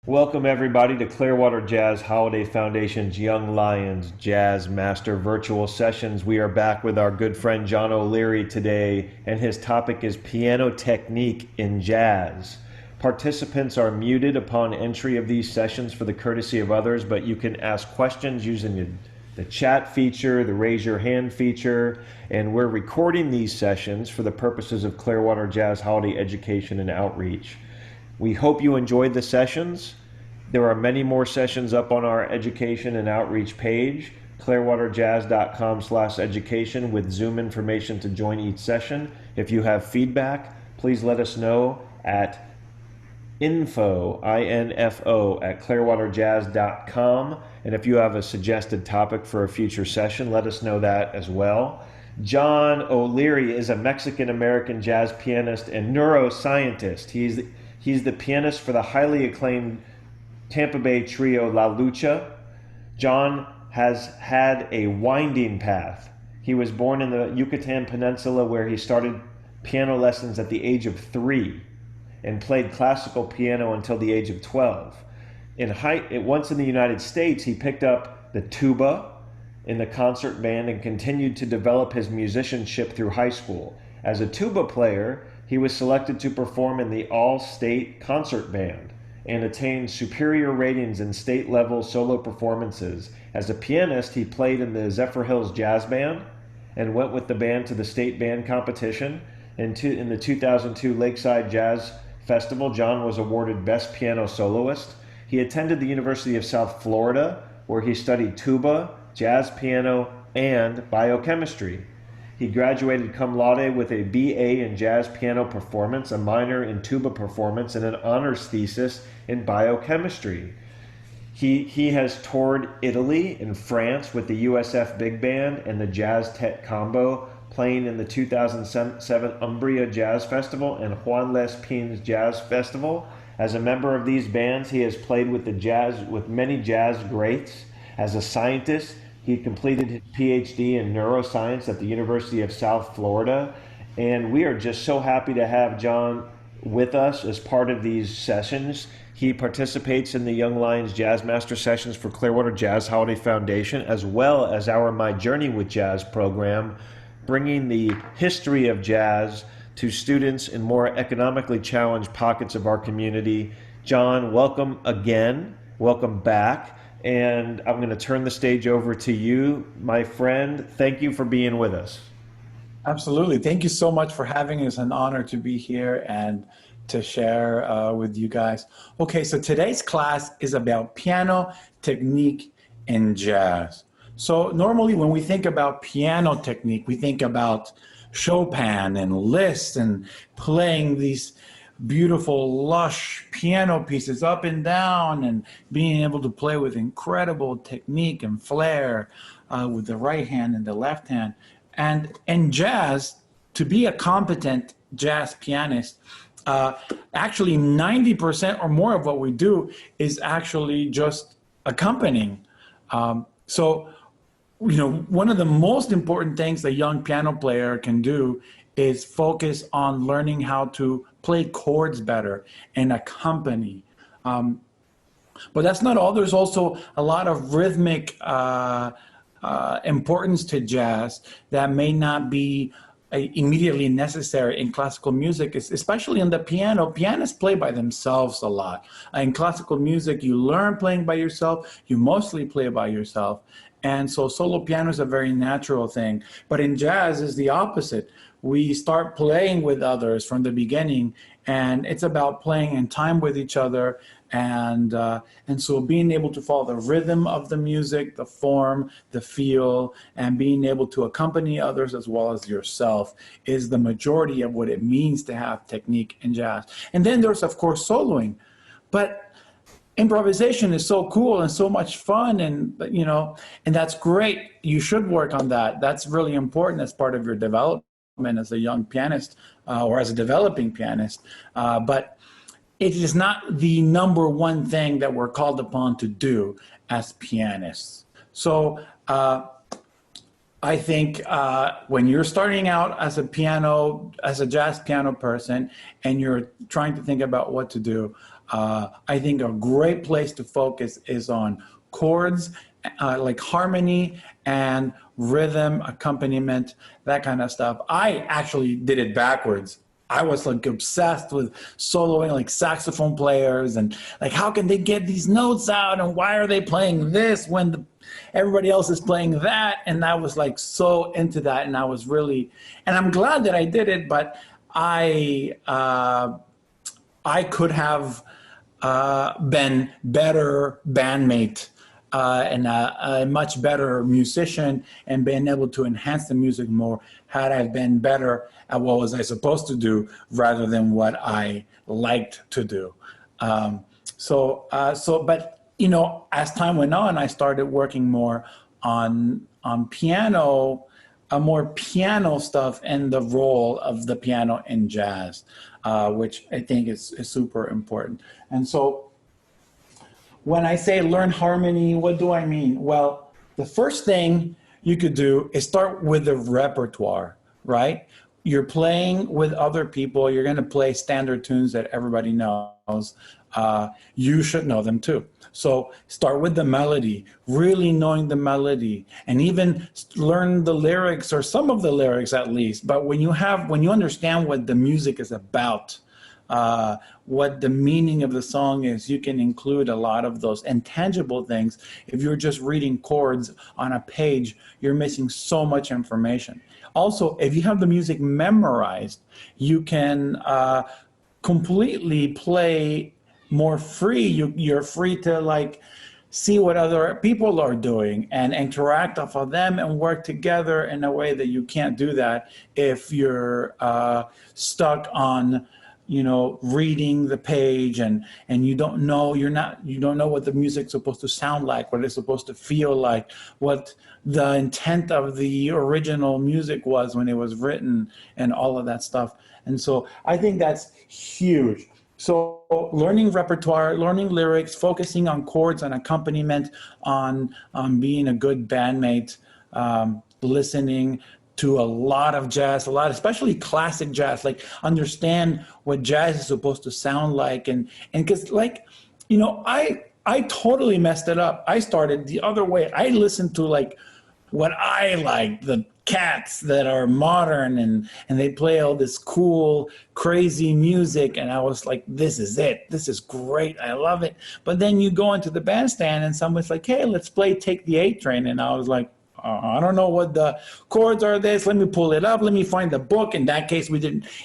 Welcome everybody to Clearwater Jazz Holiday Foundation's Young Lions Jazz Master Virtual Sessions. We are back with our good friend John O'Leary today, and his topic is piano technique in jazz. Participants are muted upon entry of these sessions for the courtesy of others, but you can ask questions using the chat feature, the raise your hand feature, and we're recording these sessions for the purposes of Clearwater Jazz Holiday education and outreach. We hope you enjoyed the sessions. There are many more sessions up on our education and outreach page, clearwaterjazz.com/education, with Zoom information to join each session. If you have feedback, please let us know at info at clearwaterjazz.com. And if you have a suggested topic for a future session, let us know that as well. John O'Leary is a Mexican-American jazz pianist and neuroscientist. He's the pianist for the highly acclaimed Tampa Bay trio La Lucha. John has had a winding path. He was born in the Yucatan Peninsula, where he started piano lessons at the age of 3 and played classical piano until the age of 12. Once in the United States, he picked up the tuba in the concert band and continued to develop his musicianship through high school. As a tuba player, he was selected to perform in the all-state concert band and attained superior ratings in state-level solo performances. As a pianist, he played in the Zephyr Hills Jazz Band and went with the band to the state band competition. In the 2002 Lakeside Jazz Festival, John was awarded Best Piano Soloist. He attended the University of South Florida, where he studied tuba, jazz piano, and biochemistry. He graduated cum laude with a BA in jazz piano performance, a minor in tuba performance, and an honors thesis in biochemistry. He has toured Italy and France with the USF Big Band and the Jazz Tet Combo, playing in the 2007 Umbria Jazz Festival and Juan Les Pins Jazz Festival. As a member of these bands, he has played with many jazz greats. As a scientist, he completed his PhD in neuroscience at the University of South Florida, and we are just so happy to have John with us as part of these sessions. He participates in the Young Lions Jazz Master Sessions for Clearwater Jazz Holiday Foundation, as well as our My Journey with Jazz program, bringing the history of jazz to students in more economically challenged pockets of our community. John, welcome again. Welcome back. And I'm going to turn the stage over to you, my friend. Thank you for being with us. Absolutely. Thank you so much for having us. It's an honor to be here and to share with you guys. Okay, so today's class is about piano technique in jazz. So normally when we think about piano technique, we think about Chopin and Liszt and playing these beautiful, lush piano pieces up and down and being able to play with incredible technique and flair with the right hand and the left hand. And in jazz, to be a competent jazz pianist, actually 90% or more of what we do is actually just accompanying. So, you know, one of the most important things a young piano player can do is focus on learning how to play chords better and accompany. But that's not all. There's also a lot of rhythmic importance to jazz that may not be immediately necessary in classical music, especially in the piano. Pianists play by themselves a lot. In classical music, you learn playing by yourself. You mostly play by yourself. And so solo piano is a very natural thing. But in jazz, it's the opposite. We start playing with others from the beginning, and it's about playing in time with each other. And so being able to follow the rhythm of the music, the form, the feel, and being able to accompany others as well as yourself is the majority of what it means to have technique in jazz. And then there's, of course, soloing. But improvisation is so cool and so much fun, and you know, and that's great. You should work on that. That's really important as part of your development as a young pianist or as a developing pianist. But it is not the number one thing that we're called upon to do as pianists. So I think when you're starting out as as a jazz piano person, and you're trying to think about what to do, I think a great place to focus is on chords, like harmony and rhythm, accompaniment, that kind of stuff. I actually did it backwards. I was like obsessed with soloing, like saxophone players, and like how can they get these notes out, and why are they playing this when everybody else is playing that? And I was like so into that, and I was really, and I'm glad that I did it. But I could have been better bandmate, and a much better musician, and been able to enhance the music more had I been better at what was I supposed to do rather than what I liked to do. But you know, as time went on, I started working more on piano, more piano stuff, and the role of the piano in jazz, which I think is super important. And so when I say learn harmony, what do I mean? Well, the first thing you could do is start with the repertoire, right? You're playing with other people. You're going to play standard tunes that everybody knows. You should know them too. So start with the melody, really knowing the melody, and even learn the lyrics, or some of the lyrics at least. But when you understand what the music is about, what the meaning of the song is, you can include a lot of those intangible things. If you're just reading chords on a page, you're missing so much information. Also, if you have the music memorized, you can completely play more free. You're free to like see what other people are doing and interact off of them and work together in a way that you can't do that if you're stuck on, you know, reading the page, and you don't know what the music's supposed to sound like, what it's supposed to feel like, what the intent of the original music was when it was written, and all of that stuff. And so I think that's huge. So learning repertoire, learning lyrics, focusing on chords and accompaniment, on being a good bandmate, listening to a lot of jazz, especially classic jazz, like understand what jazz is supposed to sound like. And because, like, you know, I totally messed it up. I started the other way. I listened to like what I like, the cats that are modern, and they play all this cool, crazy music. And I was like, this is it. This is great. I love it. But then you go into the bandstand and someone's like, hey, let's play Take the A Train. And I was like, I don't know what the chords are this. Let me pull it up. Let me find the book. In that case,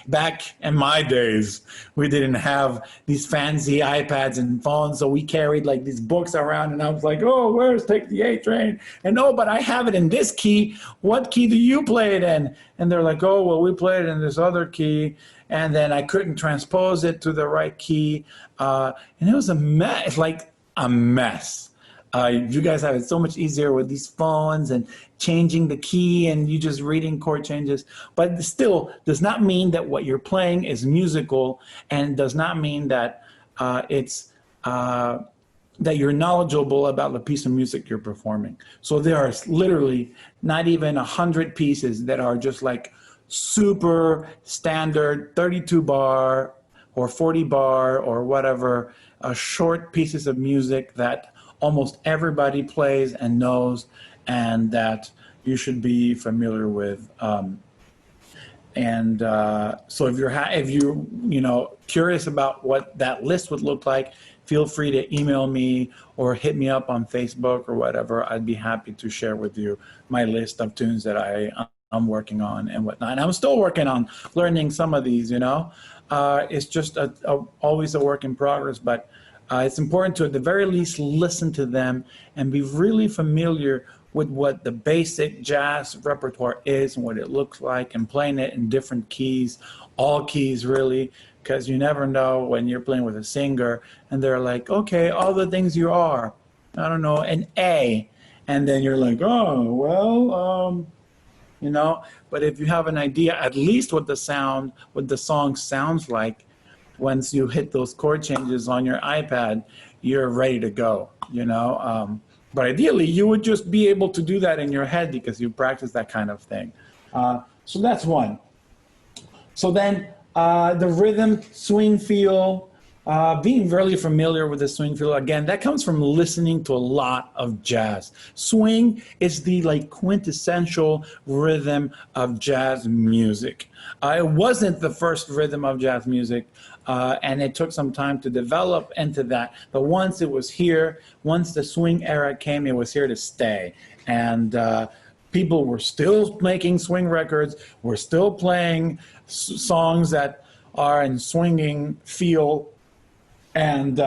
back in my days, we didn't have these fancy iPads and phones. So we carried like these books around, and I was like, oh, where's Take the A Train? And oh, but I have it in this key. What key do you play it in? And they're like, oh, well, we play it in this other key. And then I couldn't transpose it to the right key. And it was a mess, like a mess. You guys have it so much easier with these phones and changing the key, and you just reading chord changes. But it still does not mean that what you're playing is musical, and does not mean that that you're knowledgeable about the piece of music you're performing. So there are literally not even 100 pieces that are just like super standard 32 bar or 40 bar or whatever, short pieces of music that almost everybody plays and knows, and that you should be familiar with. So if you're curious about what that list would look like, feel free to email me or hit me up on Facebook or whatever. I'd be happy to share with you my list of tunes that I'm working on and whatnot. And I'm still working on learning some of these. It's just always a work in progress, but it's important to, at the very least, listen to them and be really familiar with what the basic jazz repertoire is and what it looks like, and playing it in different keys, all keys really, because you never know when you're playing with a singer and they're like, okay, all the things you are, I don't know, an A. And then you're like, oh, well, but if you have an idea, at least what the song sounds like, once you hit those chord changes on your iPad, you're ready to go, But ideally, you would just be able to do that in your head because you practice that kind of thing. So that's one. So then the rhythm, swing feel, being really familiar with the swing feel, again, that comes from listening to a lot of jazz. Swing is the like quintessential rhythm of jazz music. It wasn't the first rhythm of jazz music, and it took some time to develop into that. But once it was here, once the swing era came, it was here to stay. And people were still making swing records, we're still playing songs that are in swinging feel. And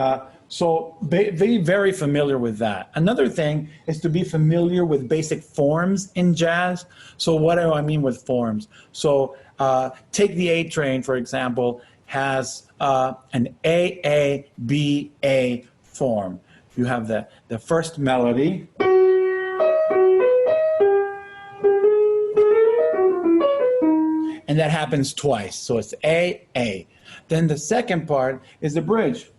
so be very familiar with that. Another thing is to be familiar with basic forms in jazz. So what do I mean with forms? So take the A Train, for example, has an A-A-B-A form. You have the first melody. And that happens twice. So it's A-A. Then the second part is the bridge.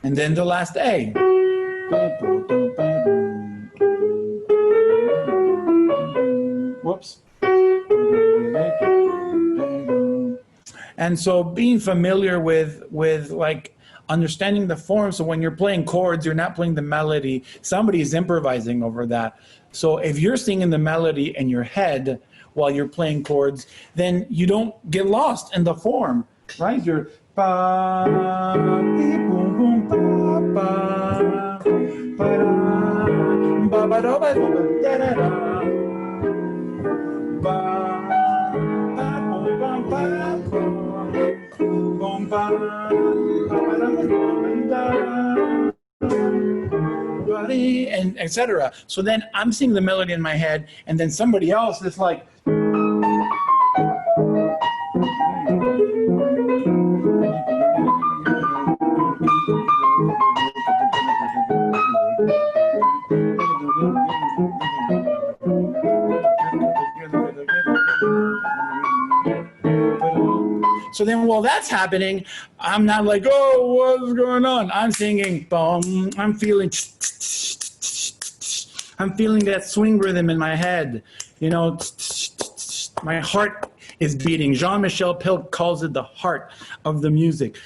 And then the last A. Whoops. And so being familiar with like understanding the form, so when you're playing chords, you're not playing the melody, somebody's improvising over that. So if you're singing the melody in your head while you're playing chords, then you don't get lost in the form, right? You're ba boom boom ba ba ba ba da ba da da ba ba boom ba and etc. So then I'm singing the melody in my head, and then somebody else is like, so then while that's happening, I'm not like, oh, what's going on? I'm singing, boom, I'm feeling that swing rhythm in my head. You know, my heart is beating. Jean-Michel Pilk calls it the heart of the music.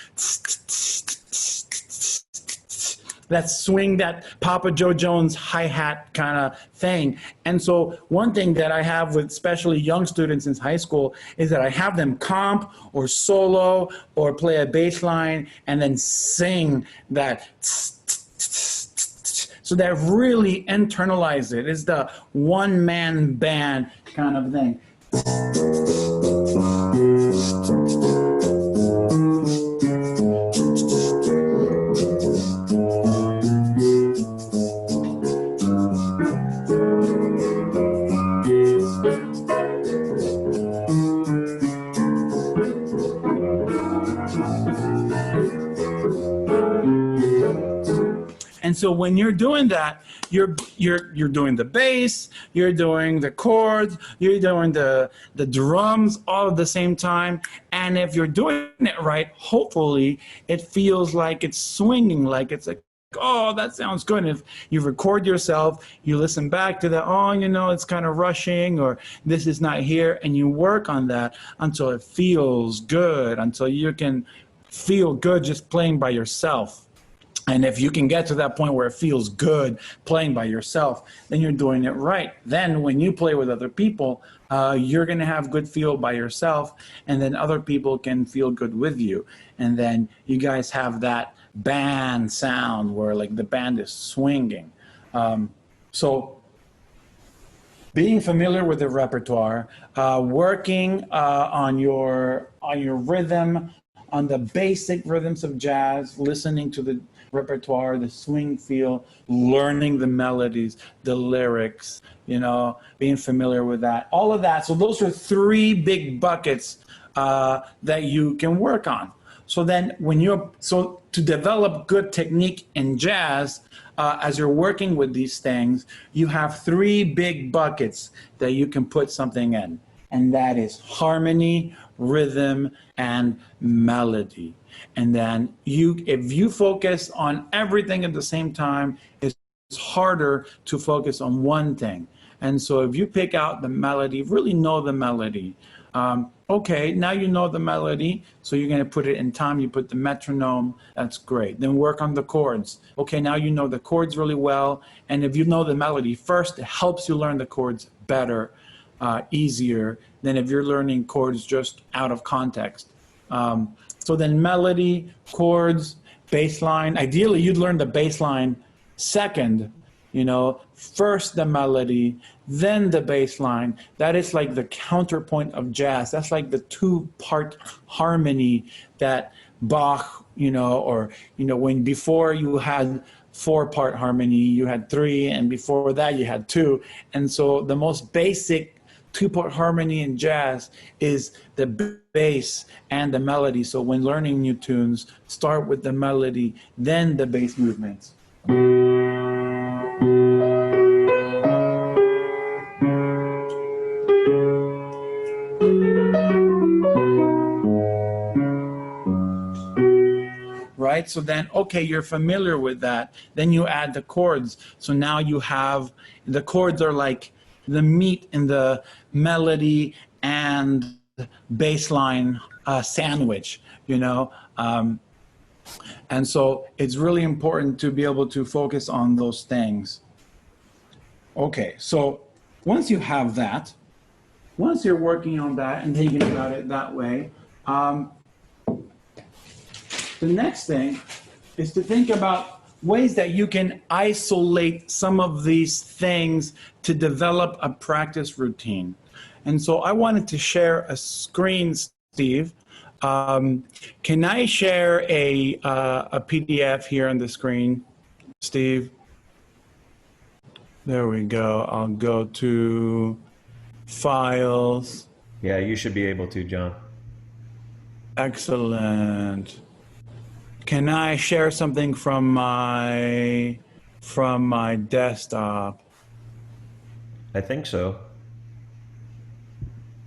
That swing, that Papa Joe Jones hi-hat kind of thing. And so one thing that I have with especially young students in high school is that I have them comp or solo or play a bass line and then sing that. So that really internalize it. It's the one-man band kind of thing. And so when you're doing that, you're doing the bass, you're doing the chords, you're doing the drums all at the same time. And if you're doing it right, hopefully it feels like it's swinging, like it's like, oh, that sounds good. And if you record yourself, you listen back to that, oh, you know, it's kind of rushing, or this is not here, and you work on that until it feels good, until you can feel good just playing by yourself. And if you can get to that point where it feels good playing by yourself, then you're doing it right. Then when you play with other people, you're going to have good feel by yourself, and then other people can feel good with you. And then you guys have that band sound where like the band is swinging. So being familiar with the repertoire, working on your rhythm, on the basic rhythms of jazz, listening to the repertoire, the swing feel, learning the melodies, the lyrics, you know, being familiar with that, all of that. So those are three big buckets that you can work on. So then so to develop good technique in jazz, as you're working with these things, you have three big buckets that you can put something in. And that is harmony, rhythm, and melody. And then if you focus on everything at the same time, it's harder to focus on one thing. And so if you pick out the melody, really know the melody. Okay, now you know the melody, so you're going to put it in time. You put the metronome, that's great. Then work on the chords. Okay, now you know the chords really well, and if you know the melody first, it helps you learn the chords better, easier than if you're learning chords just out of context. So then melody, chords, bass line. Ideally, you'd learn the bass line second, you know, first the melody, then the bass line. That is like the counterpoint of jazz. That's like the two-part harmony that Bach, you know, or, you know, when before you had four-part harmony, you had three, and before that you had two. And so the most basic two-part harmony in jazz is the bass and the melody. So when learning new tunes, start with the melody, then the bass movements. Right? So then, okay, you're familiar with that. Then you add the chords. So now you have, the chords are like the meat in the melody and bass line sandwich, you know? And so it's really important to be able to focus on those things. Okay, so once you have that, once you're working on that and thinking about it that way, the next thing is to think about ways that you can isolate some of these things to develop a practice routine. And so I wanted to share a screen, Steve. Can I share a PDF here on the screen, Steve? There we go. I'll go to Files. Yeah, you should be able to, John. Excellent. Can I share something from my desktop? I think so.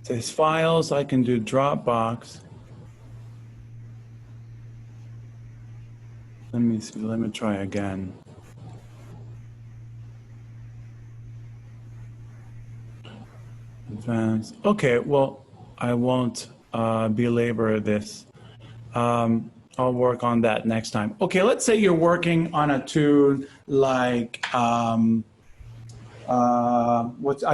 It says Files. I can do Dropbox. Let me see. Let me try again. Advanced. Okay. Well, I won't belabor this. I'll work on that next time. Okay, let's say you're working on a tune like, I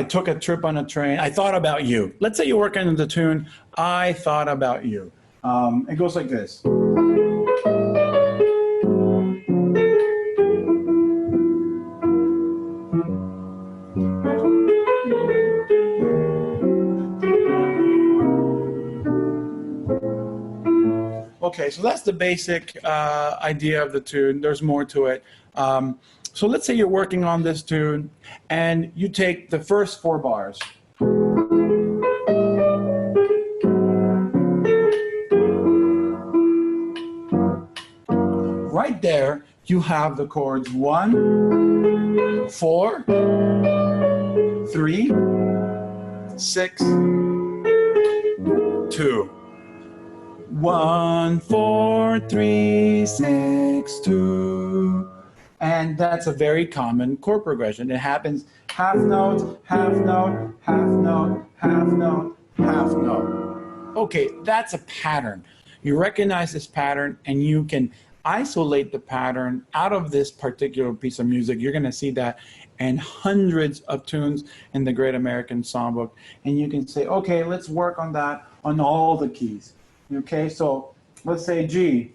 took a trip on a train. I thought about you. Let's say you're working on the tune, I thought about you. It goes like this. Okay, so that's the basic idea of the tune. There's more to it. So let's say you're working on this tune and you take the first 4 bars. Right there, you have the chords 1, 4, 3, 6, 2. 1, 4, 3, 6, 2. And that's a very common chord progression. It happens half note, half note, half note, half note, half note. Okay, that's a pattern. You recognize this pattern and you can isolate the pattern out of this particular piece of music. You're going to see that in hundreds of tunes in the Great American Songbook. And you can say, okay, let's work on that on all the keys. Okay, so let's say G.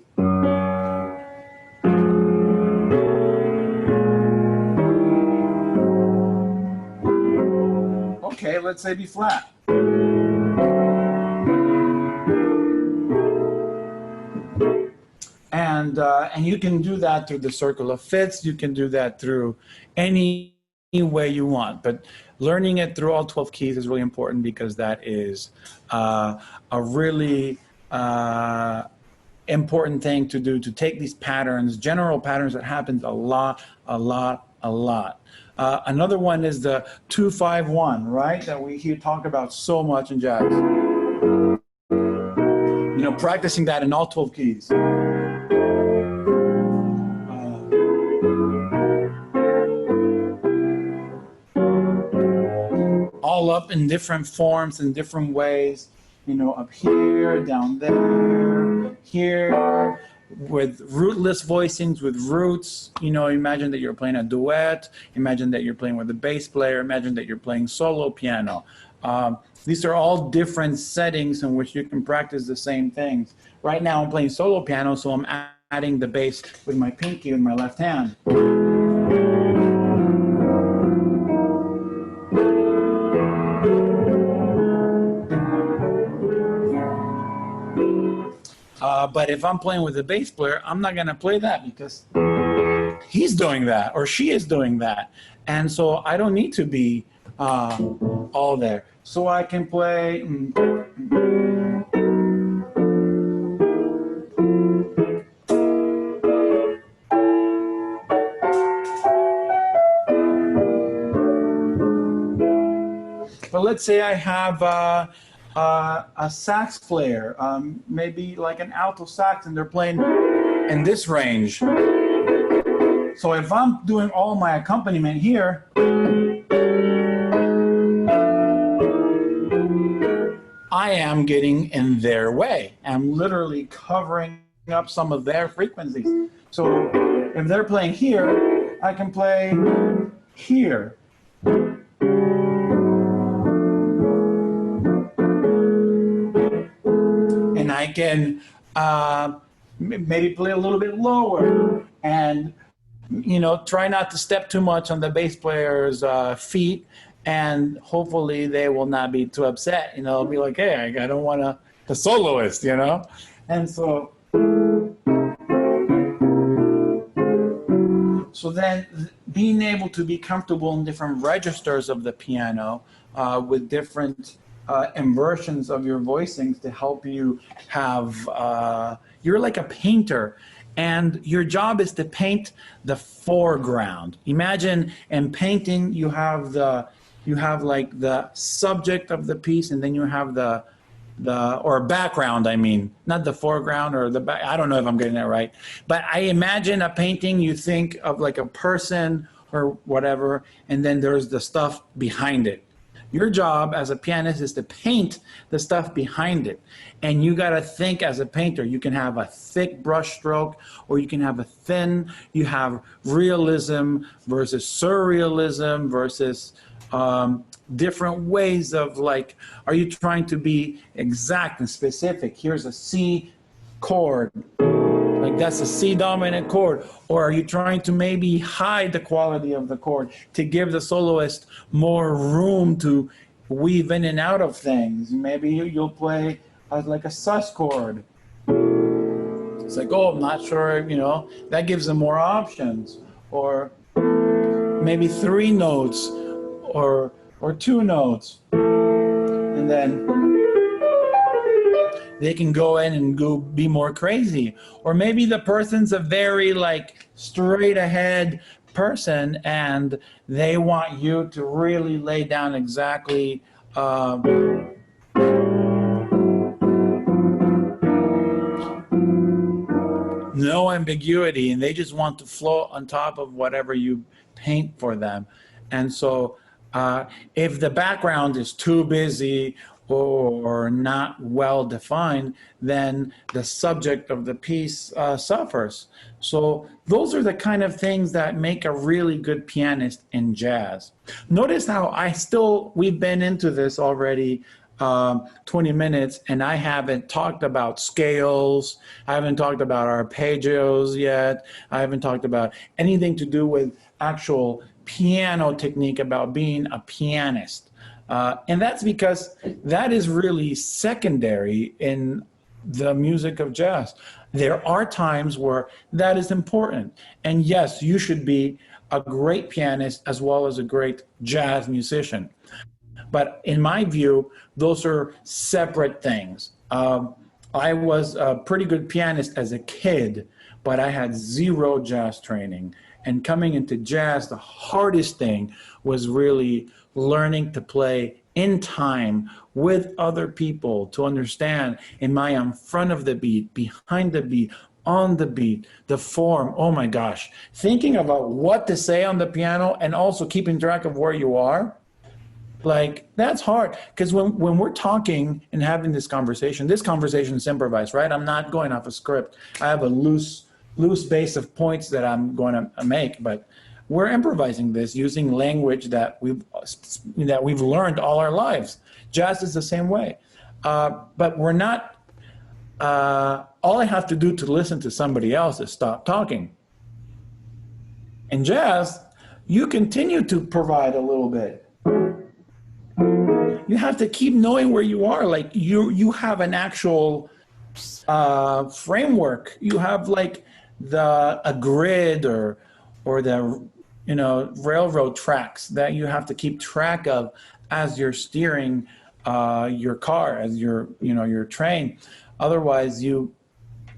Okay, let's say B flat. And you can do that through the circle of fifths. You can do that through any way you want. But learning it through all 12 keys is really important because that is a really important thing to do, to take these patterns, general patterns that happens a lot. Another one is the 2-5-1, right? That we hear talk about so much in jazz. practicing that in all 12 keys. All up in different forms and different ways, up here, down there, here, with rootless voicings, with roots. Imagine that you're playing a duet, imagine that you're playing with a bass player, imagine that you're playing solo piano. These are all different settings in which you can practice the same things. Right now I'm playing solo piano, so I'm adding the bass with my pinky with my left hand. But if I'm playing with a bass player, I'm not going to play that because he's doing that or she is doing that. And so I don't need to be all there. So I can play. But let's say I have a sax player, maybe like an alto sax, and they're playing in this range. So if I'm doing all my accompaniment here, I am getting in their way. I'm literally covering up some of their frequencies. So if they're playing here, I can play here. And I can maybe play a little bit lower and, try not to step too much on the bass player's feet, and hopefully they will not be too upset. They'll be like, hey, I don't want the soloist, And so then being able to be comfortable in different registers of the piano with different inversions of your voicings to help you have, you're like a painter, and your job is to paint the foreground. Imagine in painting you have like the subject of the piece, and then you have the or background, not the foreground or the back. I don't know if I'm getting that right, but I imagine a painting, you think of like a person or whatever, and then there's the stuff behind it. Your job as a pianist is to paint the stuff behind it. And you got to think as a painter. You can have a thick brush stroke, or you can have a thin. You have realism versus surrealism versus different ways of, like, are you trying to be exact and specific? Here's a C chord. Like, that's a C dominant chord. Or are you trying to maybe hide the quality of the chord to give the soloist more room to weave in and out of things? Maybe you'll play like a sus chord. It's like, oh, I'm not sure, that gives them more options. Or maybe 3 notes or 2 notes. And then they can go in and go be more crazy. Or maybe the person's a very like straight ahead person, and they want you to really lay down exactly no ambiguity, and they just want to float on top of whatever you paint for them. And so if the background is too busy or not well defined, then the subject of the piece suffers. So those are the kind of things that make a really good pianist in jazz. Notice how we've been into this already 20 minutes, and I haven't talked about scales. I haven't talked about arpeggios yet. I haven't talked about anything to do with actual piano technique, about being a pianist. And that's because that is really secondary in the music of jazz. There are times where that is important. And yes, you should be a great pianist as well as a great jazz musician. But in my view, those are separate things. I was a pretty good pianist as a kid, but I had 0 jazz training. And coming into jazz, the hardest thing was really learning to play in time with other people to understand, am I in front of the beat, behind the beat, on the beat, the form? Oh my gosh. Thinking about what to say on the piano and also keeping track of where you are, like that's hard. Because when we're talking and having this conversation is improvised, right? I'm not going off a script. I have a loose base of points that I'm going to make, but we're improvising this using language that we've learned all our lives. Jazz is the same way, but we're not. All I have to do to listen to somebody else is stop talking. In jazz, you continue to provide a little bit. You have to keep knowing where you are. Like you have an actual framework. You have like a grid or the railroad tracks that you have to keep track of as you're steering your car, as your train. Otherwise, you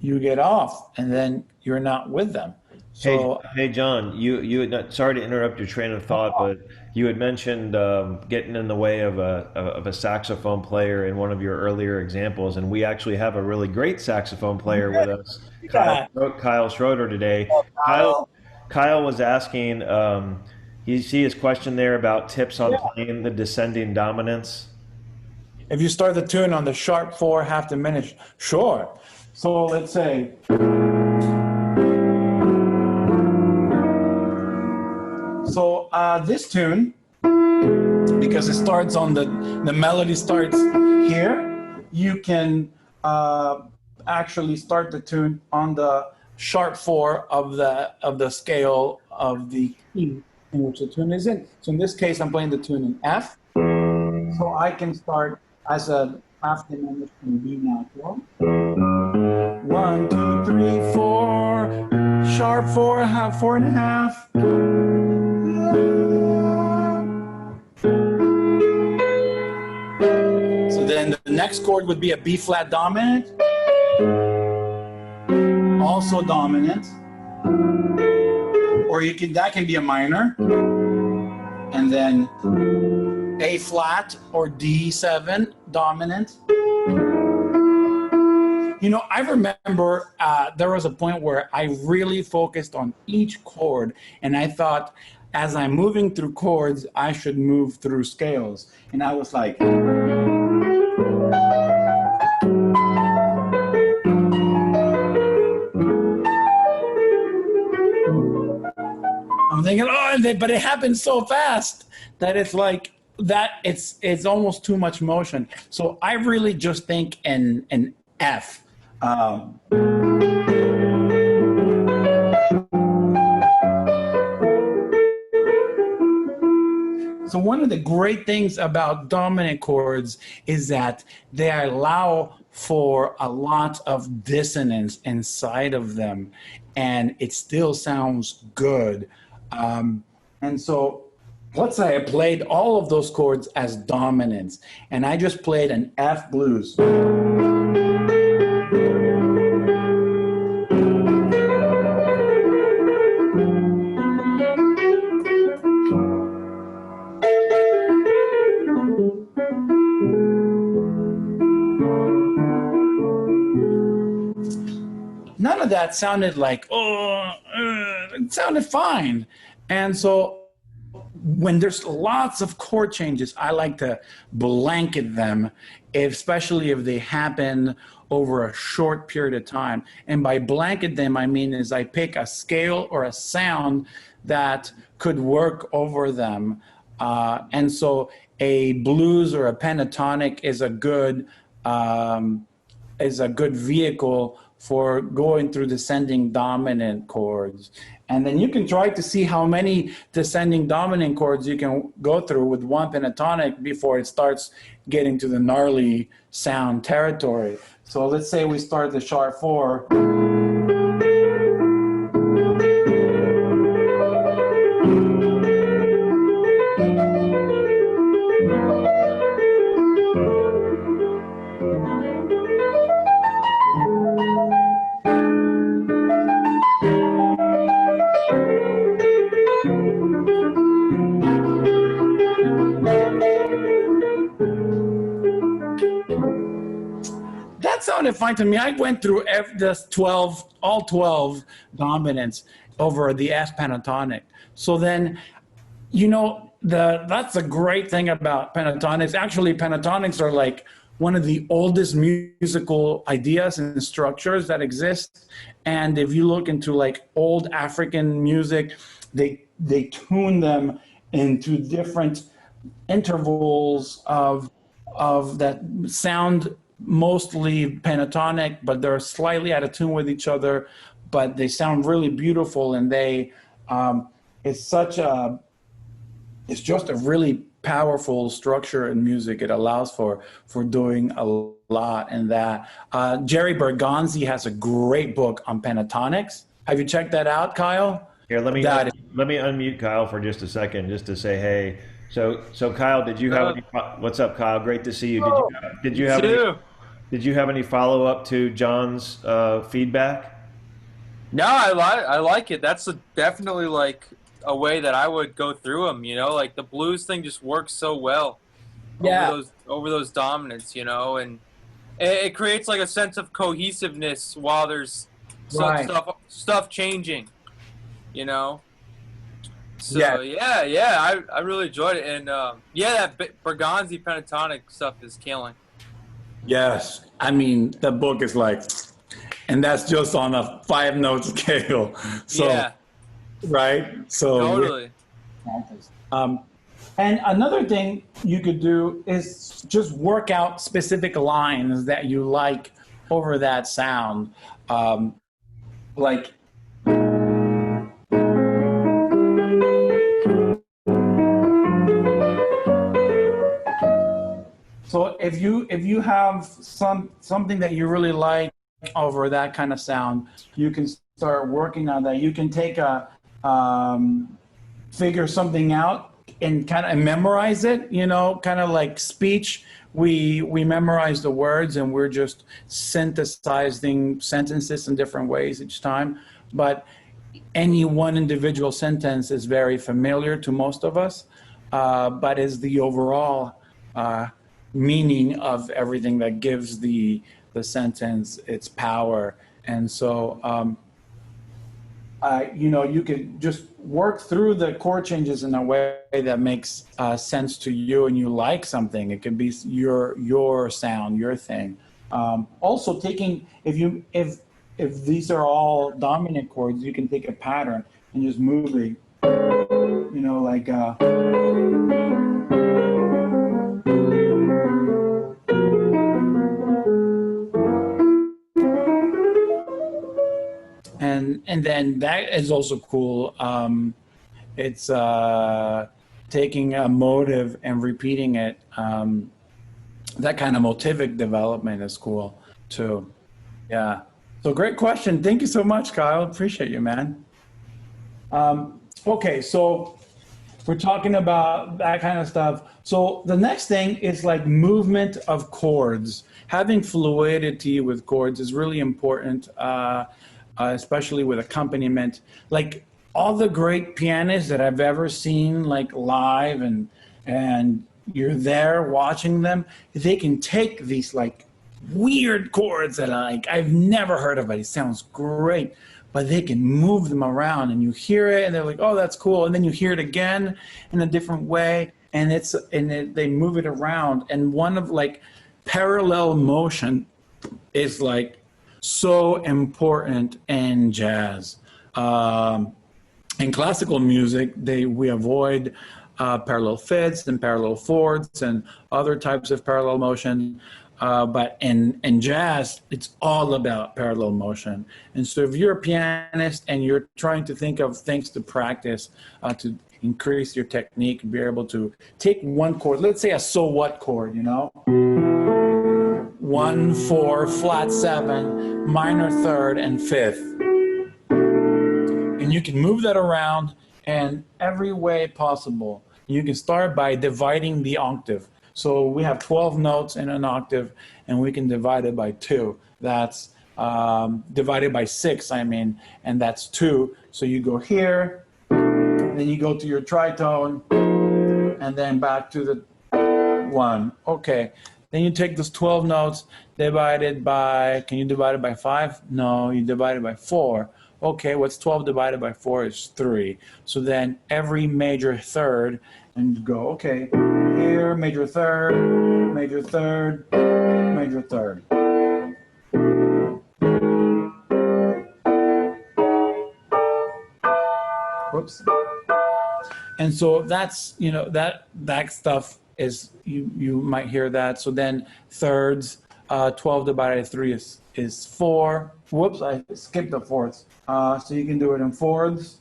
get off, and then you're not with them. So, Hey, John, you had not, sorry to interrupt your train of thought, but you had mentioned getting in the way of a saxophone player in one of your earlier examples, and we actually have a really great saxophone player with us, Kyle Schroeder today. Kyle was asking, you see his question there about tips on playing the descending dominance. if you start the tune on the sharp 4, half diminished, sure. So let's say. So this tune, because it starts on the melody starts here, you can actually start the tune on the sharp 4 of the scale of the key in which the tune is in. So in this case, I'm playing the tune in F. So I can start as a half diminished in B natural. 1, 2, 3, 4, sharp 4, half 4 and a half. So then the next chord would be a B flat dominant, also dominant, or that can be a minor, and then A flat or D7 dominant. I remember there was a point where I really focused on each chord, and I thought, as I'm moving through chords, I should move through scales. And I was like, I'm thinking, but it happened so fast that it's like that. It's almost too much motion. So I really just think in F. So one of the great things about dominant chords is that they allow for a lot of dissonance inside of them, and it still sounds good. And so let's say I played all of those chords as dominants, and I just played an F blues. None of that sounded like, it sounded fine. And so when there's lots of chord changes, I like to blanket them, especially if they happen over a short period of time. And by blanket them, I mean is I pick a scale or a sound that could work over them. And so a blues or a pentatonic is a good vehicle for going through descending dominant chords. And then you can try to see how many descending dominant chords you can go through with one pentatonic before it starts getting to the gnarly sound territory. So let's say we start the sharp 4. sounded fine to me. I went through all 12 dominants over the S pentatonic. So then, that's a great thing about pentatonics. Actually, pentatonics are like one of the oldest musical ideas and structures that exist. And if you look into like old African music, they tune them into different intervals of that sound mostly pentatonic, but they're slightly out of tune with each other, but they sound really beautiful. And it's just a really powerful structure in music. It allows for doing a lot in that. Jerry Bergonzi has a great book on pentatonics. Have you checked that out, Kyle? Here, let me unmute Kyle for just a second, just to say hey. So Kyle, did you have any? What's up, Kyle? Great to see you. Did you have any follow up to John's feedback? No, I like it. That's definitely like a way that I would go through them. Like the blues thing just works so well. Over those dominants, and it creates like a sense of cohesiveness while there's some stuff changing. So I really enjoyed it, and that Bergonzi pentatonic stuff is killing. Yes, I mean the book is like, and that's just on a 5-note scale. So, yeah. Right. So totally. And another thing you could do is just work out specific lines that you like over that sound, like. So if you have something that you really like over that kind of sound, you can start working on that. You can take figure something out and kind of memorize it, kind of like speech. We memorize the words and we're just synthesizing sentences in different ways each time. But any one individual sentence is very familiar to most of us, but is the overall meaning of everything that gives the sentence its power. And so, you could just work through the chord changes in a way that makes sense to you and you like something. It can be your sound, your thing. Also taking, if these are all dominant chords, you can take a pattern and just move it, like and then that is also cool. It's taking a motive and repeating it. That kind of motivic development is cool too. Yeah. So great question. Thank you so much, Kyle. Appreciate you, man. Okay, so we're talking about that kind of stuff. So the next thing is like movement of chords. Having fluidity with chords is really important, especially with accompaniment. Like all the great pianists that I've ever seen, like live, and you're there watching them, they can take these like weird chords that I've never heard of, but it sounds great, but they can move them around and you hear it and they're like, oh, that's cool. And then you hear it again in a different way and they move it around. And one of like parallel motion is like so important in jazz. In classical music, we avoid parallel fifths and parallel fourths and other types of parallel motion. But in jazz, it's all about parallel motion. And so if you're a pianist and you're trying to think of things to practice to increase your technique, be able to take one chord, let's say a so what chord, 1, 4, flat 7, minor third, and fifth. And you can move that around in every way possible. You can start by dividing the octave. So we have 12 notes in an octave, and we can divide it by 2. That's divided by 6, and that's 2. So you go here, then you go to your tritone, and then back to the 1. Okay, Then you take those 12 notes divided by, can you divide it by 5? No, you divide it by 4. Okay, what's 12 divided by 4 is 3. So then every major third, and you go, okay, here, major third, major third, major third. Whoops. And so that's, you know, that stuff is, you might hear that. So then thirds, 12 divided by 3 is 4. Whoops, I skipped the fourths. So you can do it in fourths.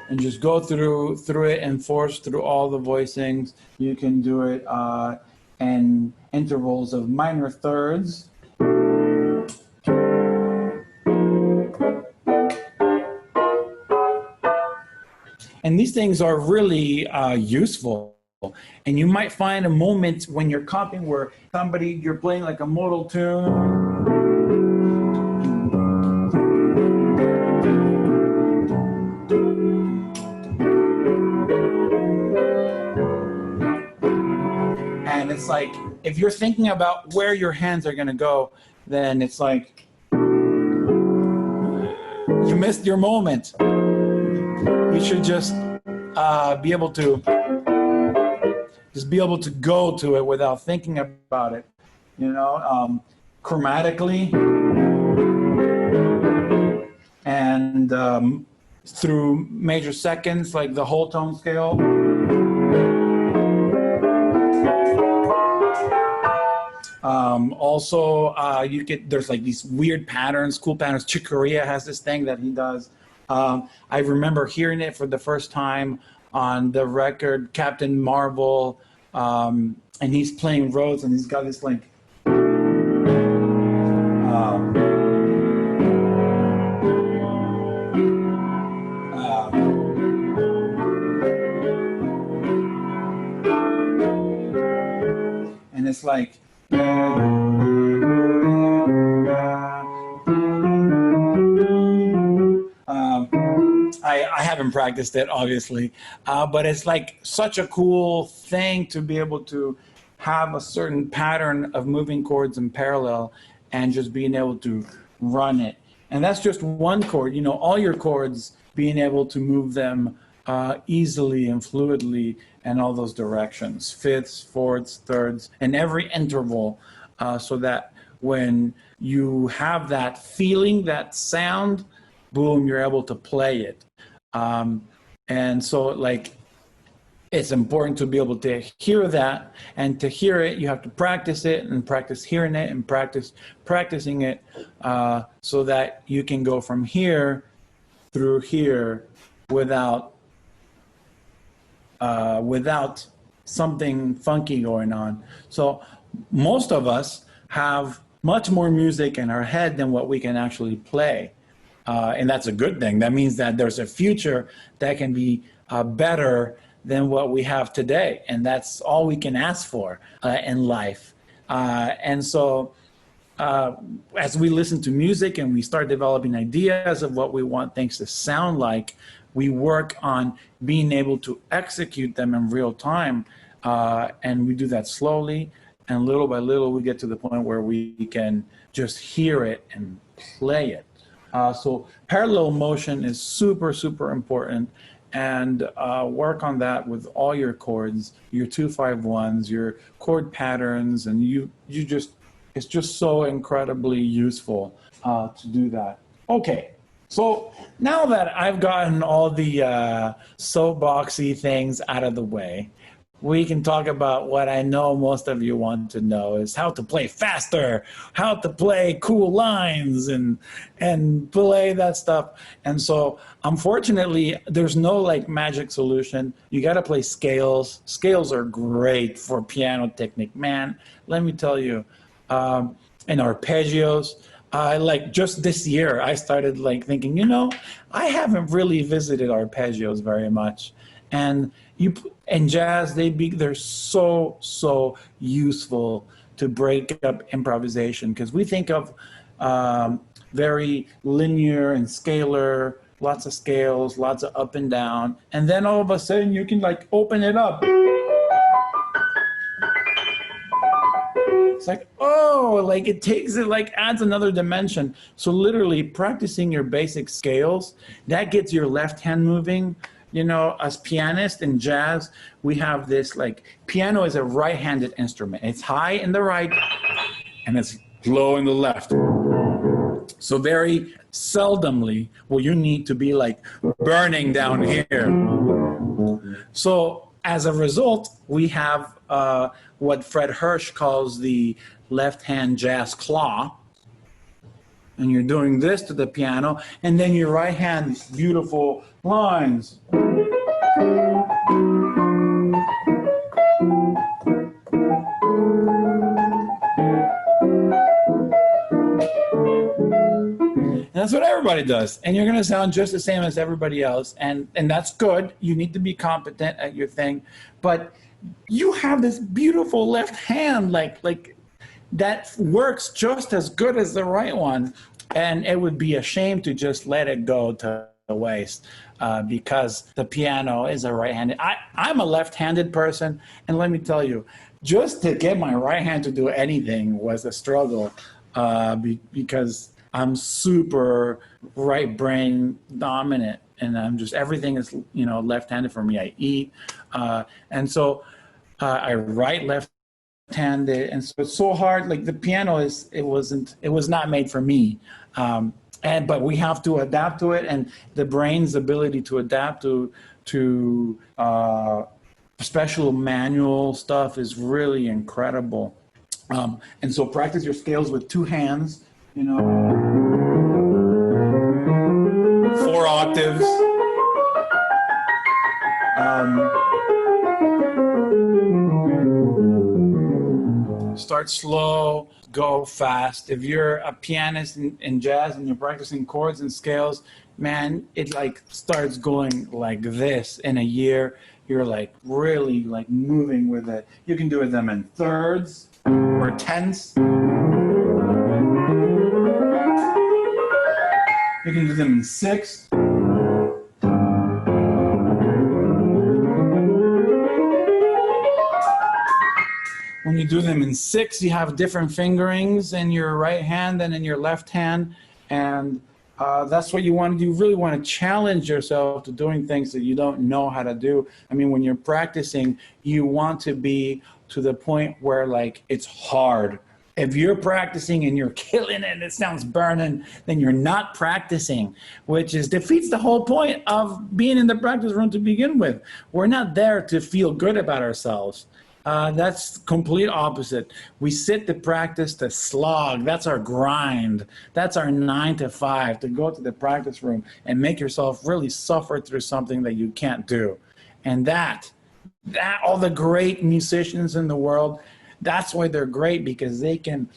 And just go through it and force through all the voicings. You can do it in intervals of minor thirds. And these things are really useful. And you might find a moment when you're copying where you're playing like a modal tune. And it's like, if you're thinking about where your hands are going to go, then it's like you missed your moment. You should just be able to go to it without thinking about it, you know, chromatically and through major seconds, like the whole tone scale. Also, there's like these weird patterns, cool patterns. Chick Corea has this thing that he does. I remember hearing it for the first time on the record Captain Marvel, and he's playing Rhodes, and he's got this like and it's like I haven't practiced it, obviously, but it's like such a cool thing to be able to have a certain pattern of moving chords in parallel and just being able to run it. And that's just one chord, you know, all your chords, being able to move them easily and fluidly in all those directions, fifths, fourths, thirds, and every interval, so that when you have that feeling, that sound, boom, you're able to play it. And so like, it's important to be able to hear that, and to hear it, you have to practice it and practice hearing it and practicing it, so that you can go from here through here without something funky going on. So most of us have much more music in our head than what we can actually play. And that's a good thing. That means that there's a future that can be better than what we have today. And that's all we can ask for in life. And so as we listen to music and we start developing ideas of what we want things to sound like, we work on being able to execute them in real time. And we do that slowly. And little by little, we get to the point where we can just hear it and play it. So parallel motion is super, super important, and work on that with all your chords, your 2-5-1s, your chord patterns, and it's just so incredibly useful to do that. Okay, so now that I've gotten all the soapboxy things out of the way, we can talk about what I know most of you want to know, is how to play faster, how to play cool lines and play that stuff. And so unfortunately, there's no like magic solution. You got to play scales. Scales are great for piano technique, man. Let me tell you, and arpeggios. Like just this year, I started like thinking, you know, I haven't really visited arpeggios very much. And in jazz, they're so useful to break up improvisation, because we think of very linear and scalar lots of scales, lots of up and down, and then all of a sudden you can like open it up. It's like, oh, like it takes it, like adds another dimension. So literally practicing your basic scales, that gets your left hand moving. You know, as pianists in jazz, we have this, like, piano is a right-handed instrument. It's high in the right and it's low in the left. So very seldomly will you need to be like burning down here. So as a result, we have what Fred Hirsch calls the left-hand jazz claw. And you're doing this to the piano, and then your right hand, these beautiful lines. And that's what everybody does. And you're going to sound just the same as everybody else. And that's good. You need to be competent at your thing. But you have this beautiful left hand, like that works just as good as the right one. And it would be a shame to just let it go to waste because the piano is a right-handed. I'm a left-handed person. And let me tell you, just to get my right hand to do anything was a struggle because I'm super right brain dominant, and I'm just, everything is, you know, left-handed for me. I eat, and so I write left-handed, and so it's so hard. Like the piano it was not made for me, but we have to adapt to it, and the brain's ability to adapt to special manual stuff is really incredible. And so practice your scales with two hands. You know, 4 octaves. Start slow, go fast. If you're a pianist in jazz and you're practicing chords and scales, man, it like starts going like this in a year. You're like really like moving with it. You can do them in thirds or tenths. You can do them in 6. When you do them in 6, you have different fingerings in your right hand and in your left hand. And that's what you want to do. You really want to challenge yourself to doing things that you don't know how to do. I mean, when you're practicing, you want to be to the point where like it's hard. If you're practicing and you're killing it and it sounds burning, then you're not practicing, which defeats the whole point of being in the practice room to begin with. We're not there to feel good about ourselves. That's complete opposite. We sit to practice to slog. That's our grind. That's our 9 to 5, to go to the practice room and make yourself really suffer through something that you can't do. And that all the great musicians in the world, that's why they're great, because they can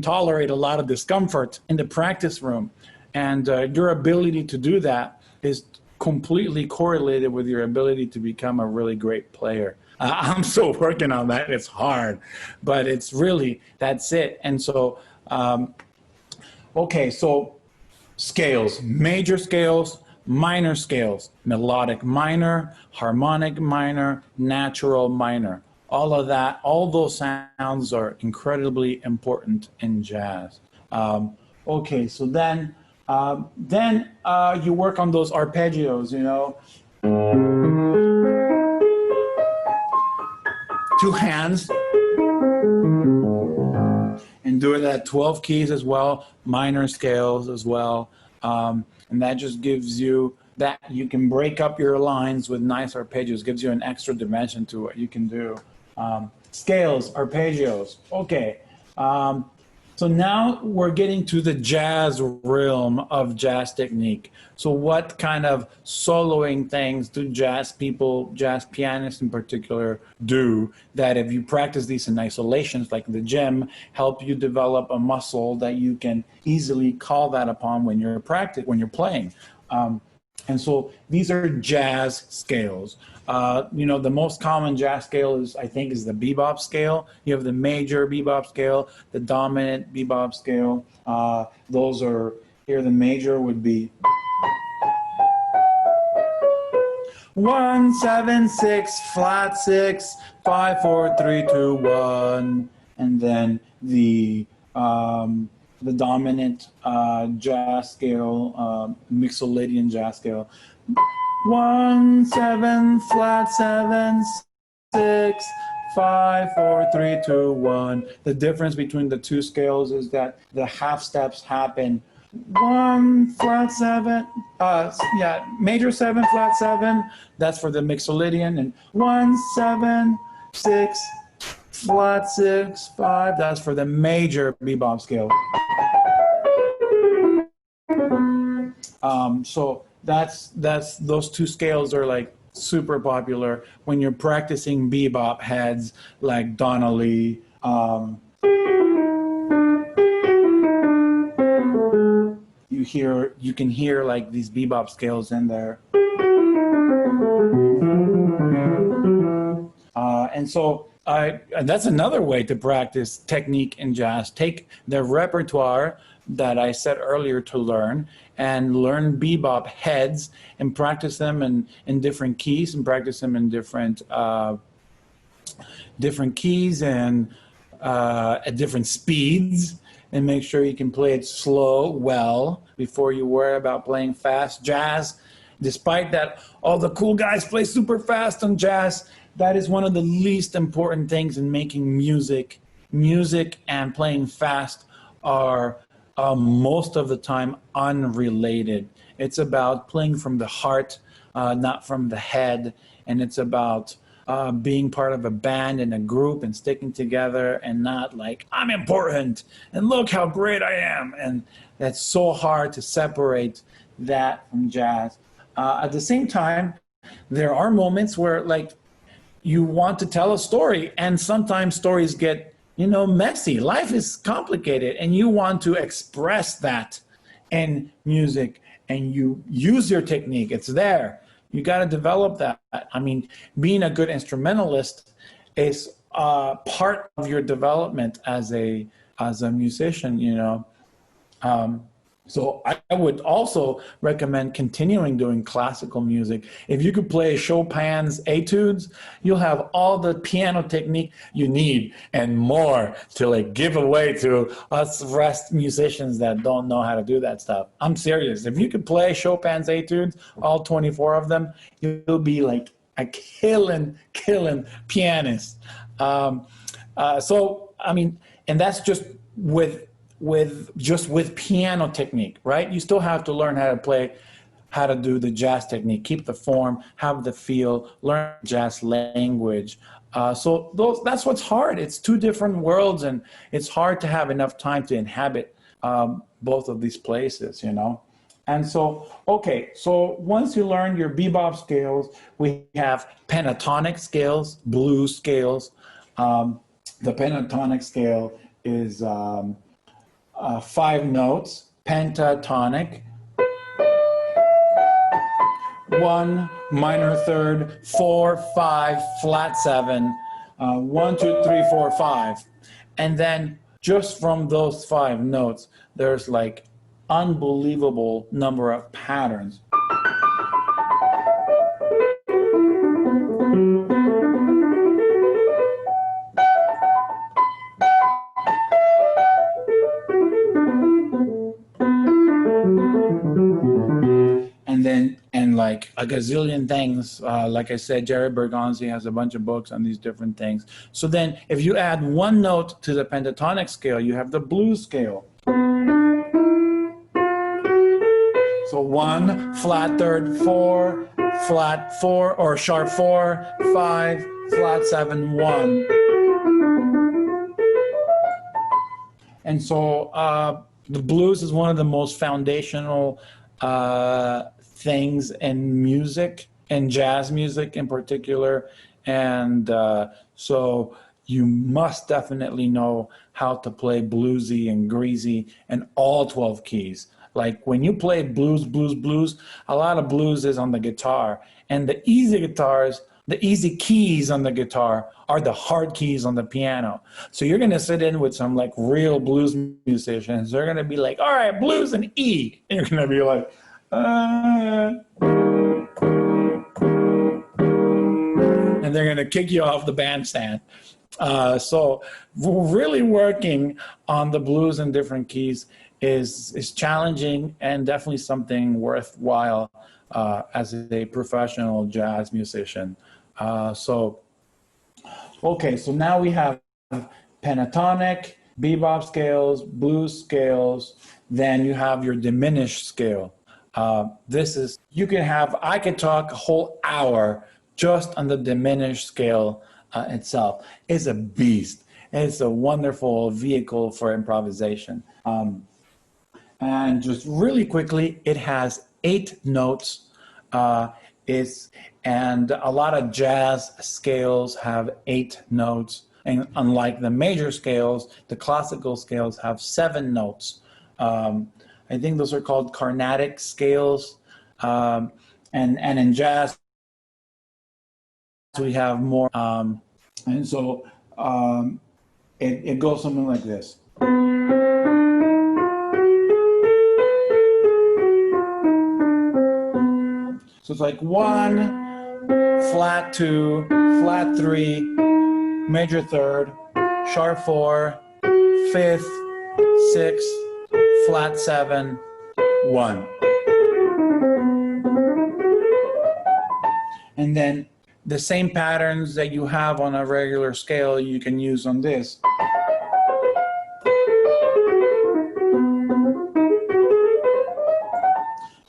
tolerate a lot of discomfort in the practice room. And your ability to do that is completely correlated with your ability to become a really great player. I'm still working on that. It's hard, but it's really, that's it. And so, okay, so scales, major scales, minor scales, melodic minor, harmonic minor, natural minor. All of that, all those sounds are incredibly important in jazz. Okay, so then you work on those arpeggios, you know. 2 hands, and do it at 12 keys as well, minor scales as well. And that just gives you that you can break up your lines with nice arpeggios, gives you an extra dimension to what you can do. Scales, arpeggios, okay. So now we're getting to the jazz realm of jazz technique. So what kind of soloing things do jazz people, jazz pianists in particular, do that if you practice these in isolations, like the gym, help you develop a muscle that you can easily call that upon when you're playing? And so these are jazz scales. You know, the most common jazz scale is the bebop scale. You have the major bebop scale, the dominant bebop scale. Those are, here the major would be. 1, 7, 6, flat 6, 5, 4, 3, 2, 1. And then the dominant jazz scale, Mixolydian jazz scale. 1, 7, flat 7, 6, 5, 4, 3, 2, 1. The difference between the two scales is that the half steps happen 1, flat 7, major 7, flat 7, that's for the Mixolydian, and 1, 7, 6, flat 6, 5, that's for the major bebop scale. So that's those two scales are like super popular when you're practicing bebop heads like Donnelly. You can hear like these bebop scales in there. And so that's another way to practice technique in jazz. Take the repertoire that I said earlier to learn and learn bebop heads and practice them in different keys and practice them in different keys and at different speeds, and make sure you can play it slow well before you worry about playing fast jazz. Despite that, all the cool guys play super fast on jazz. That is one of the least important things in making music. Music and playing fast are most of the time unrelated. It's about playing from the heart, not from the head, and it's about being part of a band and a group and sticking together and not like, I'm important and look how great I am. And that's so hard to separate that from jazz. At the same time, there are moments where like you want to tell a story, and sometimes stories get, messy. Life is complicated, and you want to express that in music, and you use your technique. It's there. You got to develop that. I mean, being a good instrumentalist is part of your development as a musician, So I would also recommend continuing doing classical music. If you could play Chopin's etudes, you'll have all the piano technique you need and more to like give away to us rest musicians that don't know how to do that stuff. I'm serious. If you could play Chopin's etudes, all 24 of them, you'll be like a killing pianist. So, I mean, and that's just with piano technique, right? You still have to learn how to do the jazz technique, keep the form, have the feel, learn jazz language. So that's what's hard. It's two different worlds, and it's hard to have enough time to inhabit both of these places, And so, okay, so once you learn your bebop scales, we have pentatonic scales, blues scales. The pentatonic scale is 5 notes, pentatonic, 1 minor third, 4, 5, flat 7, 1, 2, 3, 4, 5. And then just from those 5 notes, there's like unbelievable number of patterns. And like a gazillion things, like I said, Jerry Bergonzi has a bunch of books on these different things. So then if you add 1 note to the pentatonic scale, you have the blues scale. So 1, flat third, 4, flat 4, or sharp 4, 5, flat 7, 1. And so the blues is one of the most foundational things in music, and jazz music in particular. And so you must definitely know how to play bluesy and greasy in all 12 keys. Like when you play blues, a lot of blues is on the guitar, and the easy guitars, the easy keys on the guitar are the hard keys on the piano. So you're gonna sit in with some like real blues musicians. They're gonna be like, all right, blues and E. And you're gonna be like, and they're going to kick you off the bandstand. So really working on the blues in different keys is challenging and definitely something worthwhile as a professional jazz musician. Okay, so now we have pentatonic, bebop scales, blues scales, then you have your diminished scale. I could talk a whole hour just on the diminished scale itself. It's a beast. It's a wonderful vehicle for improvisation. And just really quickly, it has 8 notes. And a lot of jazz scales have 8 notes. And unlike the major scales, the classical scales have 7 notes. I think those are called Carnatic scales. And in jazz, we have more. And so it goes something like this. So it's like 1, flat 2, flat 3, major 3rd, sharp 4, 5th, 6th, flat 7, 1. And then the same patterns that you have on a regular scale, you can use on this.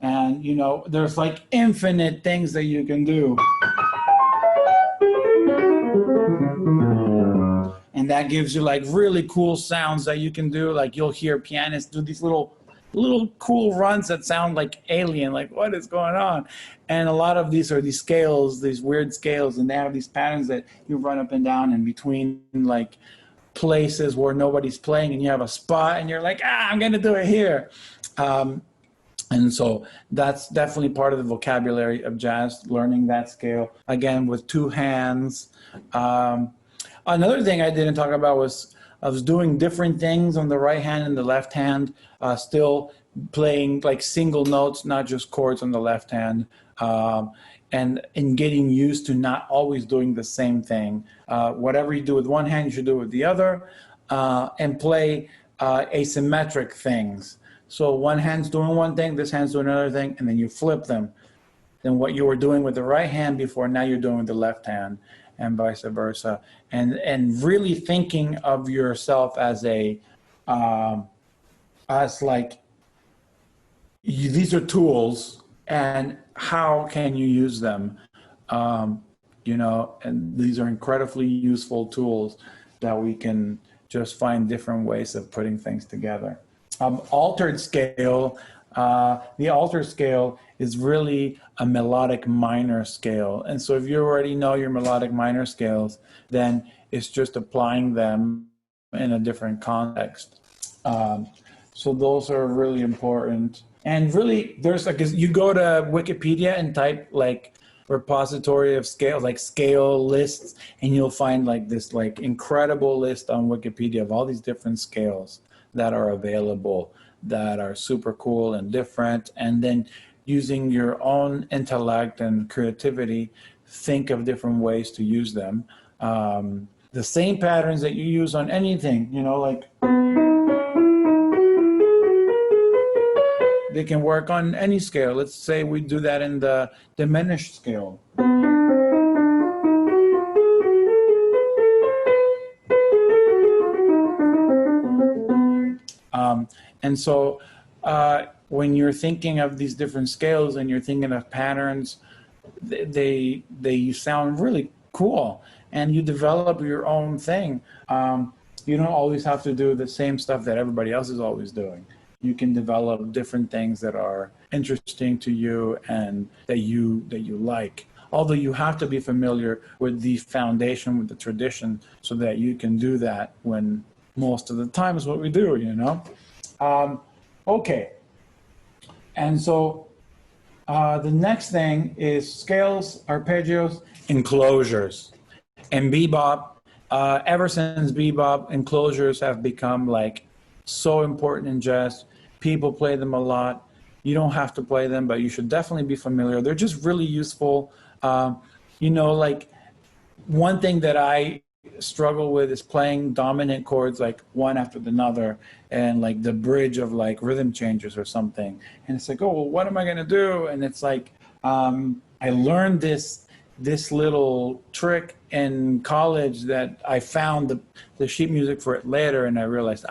And, you know, there's like infinite things that you can do. And that gives you like really cool sounds that you can do. Like you'll hear pianists do these little cool runs that sound like alien, like what is going on? And a lot of these are these scales, these weird scales, and they have these patterns that you run up and down in between like places where nobody's playing and you have a spot and you're like, I'm gonna do it here. And so that's definitely part of the vocabulary of jazz, learning that scale, again, with 2 hands. Another thing I didn't talk about was I was doing different things on the right hand and the left hand, still playing like single notes, not just chords on the left hand, and getting used to not always doing the same thing. Whatever you do with one hand, you should do with the other, and play asymmetric things. So one hand's doing one thing, this hand's doing another thing, and then you flip them. Then what you were doing with the right hand before, now you're doing with the left hand, and vice versa. And really thinking of yourself as these are tools, and how can you use them? You know, and these are incredibly useful tools that we can just find different ways of putting things together. Altered scale, the altered scale is really a melodic minor scale. And so if you already know your melodic minor scales, then it's just applying them in a different context. So those are really important. And really, there's like, you go to Wikipedia and type like repository of scale, like scale lists, and you'll find like this like incredible list on Wikipedia of all these different scales that are available, that are super cool and different. And then using your own intellect and creativity, think of different ways to use them. The same patterns that you use on anything, you know, like they can work on any scale. Let's say we do that in the diminished scale. And so when you're thinking of these different scales and you're thinking of patterns, they sound really cool, and you develop your own thing. You don't always have to do the same stuff that everybody else is always doing. You can develop different things that are interesting to you and that you like. Although you have to be familiar with the foundation, with the tradition, so that you can do that when most of the time is what we do, you know? Okay. And so the next thing is scales, arpeggios, enclosures. And bebop, ever since bebop, enclosures have become like so important in jazz. People play them a lot. You don't have to play them, but you should definitely be familiar. They're just really useful. You know, like one thing that I struggle with is playing dominant chords like one after another, and like the bridge of like rhythm changes or something. And it's like, oh, well, what am I gonna do? And it's like, I learned this little trick in college that I found the sheet music for it later, and I realized,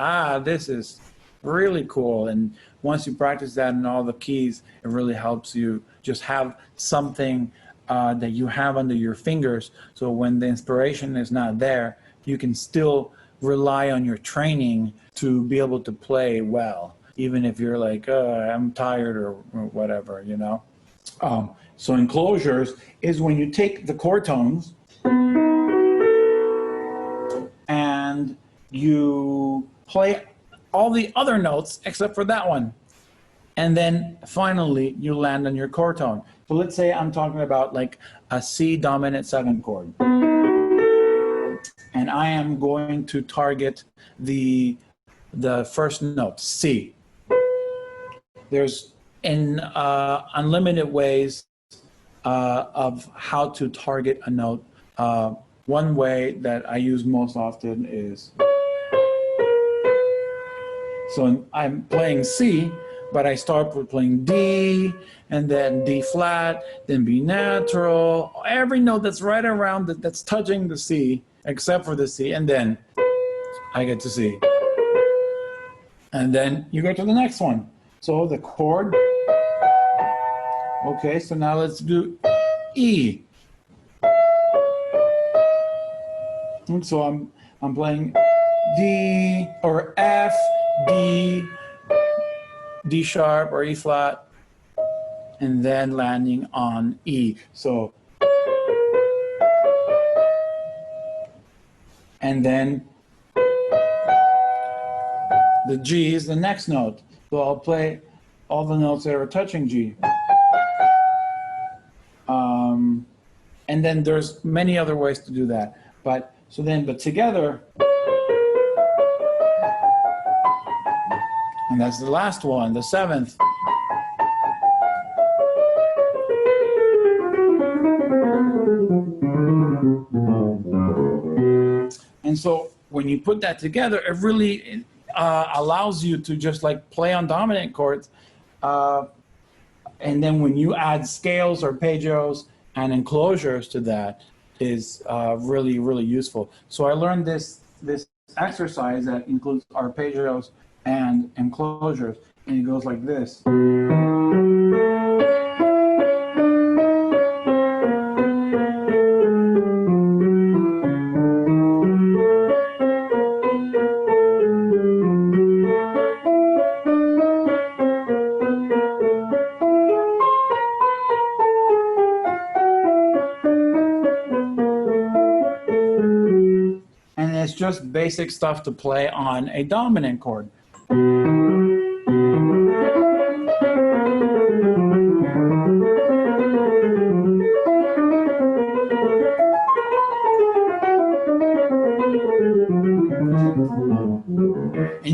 this is really cool. And once you practice that in all the keys, it really helps you just have something that you have under your fingers. So when the inspiration is not there, you can still rely on your training to be able to play well, even if you're like, I'm tired or whatever, you know? So enclosures is when you take the chord tones and you play all the other notes except for that one. And then finally you land on your chord tone. So let's say I'm talking about like a C dominant 7 chord. And I am going to target the first note, C. There's unlimited ways of how to target a note. One way that I use most often is, so I'm playing C, but I start with playing D, and then D flat, then B natural, every note that's right around it that's touching the C, except for the C, and then I get to C. And then you go to the next one. So the chord, okay, so now let's do E. And so I'm playing D or F, D, D sharp or E flat, and then landing on E. So, and then the G is the next note. So I'll play all the notes that are touching G. And then there's many other ways to do that. But together, and that's the last one, the 7th. And so when you put that together, it really allows you to just like play on dominant chords. And then when you add scales or arpeggios and enclosures to that is really, really useful. So I learned this exercise that includes arpeggios and enclosures, and it goes like this. And it's just basic stuff to play on a dominant chord. And